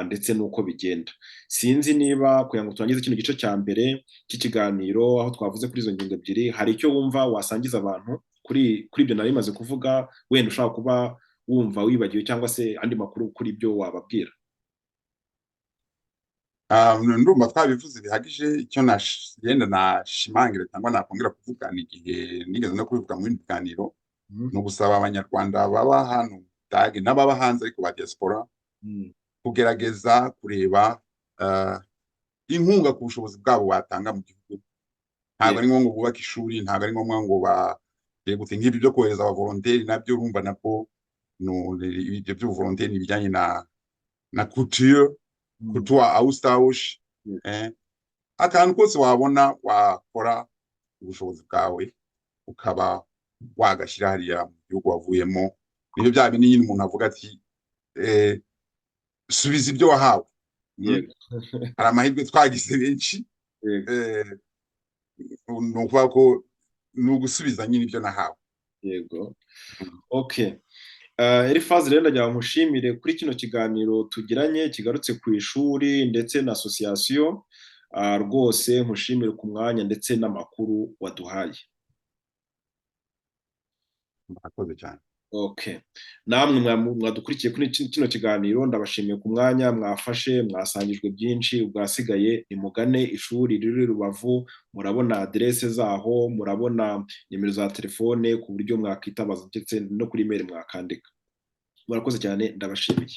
ndetse n'uko bigenda. Sinzi niba kugira ngo turangize kino gice cya mbere cy'ikiganiro aho twavuze kuri izo ngingo ebyiri, hari icyo wumva wasangiza abantu kuri ibyo nari maze kuvuga, wenda ushaka kuba wumva wibagiwe cyangwa se andi makuru kuri ibyo wababwira? Ndumva twabivuze bihagije. Icyo yenda nashimangira cyangwa nakongera kuvuga ni igihe nigeze no kubivuga mu bindi biganiro, ni ugusaba abanyarwanda baba hano Budage n'ababa hanze ariko ba diaspora kugerageza kureba inkunga ku bushobozi bwabo batanga mu gihugu. Ntabwo ari ngombwa ngo bubake ishuri, ntabwo ari ngombwa ngo bagute nk'ibi byo kohereza abavolonteri, nabyo urumva nabwo ibyo by'ubuvolonteri bijyanye na couture Austausch, akantu kose wabona wakora ubushobozi bwawe ukaba wagashyira hariya mu gihugu wavuyemo. Nibyo bya bindi nyine umuntu avuga ati subiza ibyo wahawe. Hari amahirwe twagize benshi, ni ukuvuga ko ni ugusubiza nyine ibyo nahawe. Eliphaz, rero ndagira ngo nkushimire kuri kino kiganiro tugiranye kigarutse ku ishuri ndetse na association. Rwose nkushimire ku mwanya ndetse n'amakuru waduhaye. Murakoze cyane. Namwe mwadukurikiye kuri kino kiganiro ndabashimiye ku mwanya mwafashe, mwasangijwe byinshi. Ubwasigaye nimugane ishuri riri Rubavu, murabona adresse zaho, murabona nimero za telefone ku buryo mwakitabaza ndetse no kuri email mwakandika. Murakoze cyane, ndabashimiye.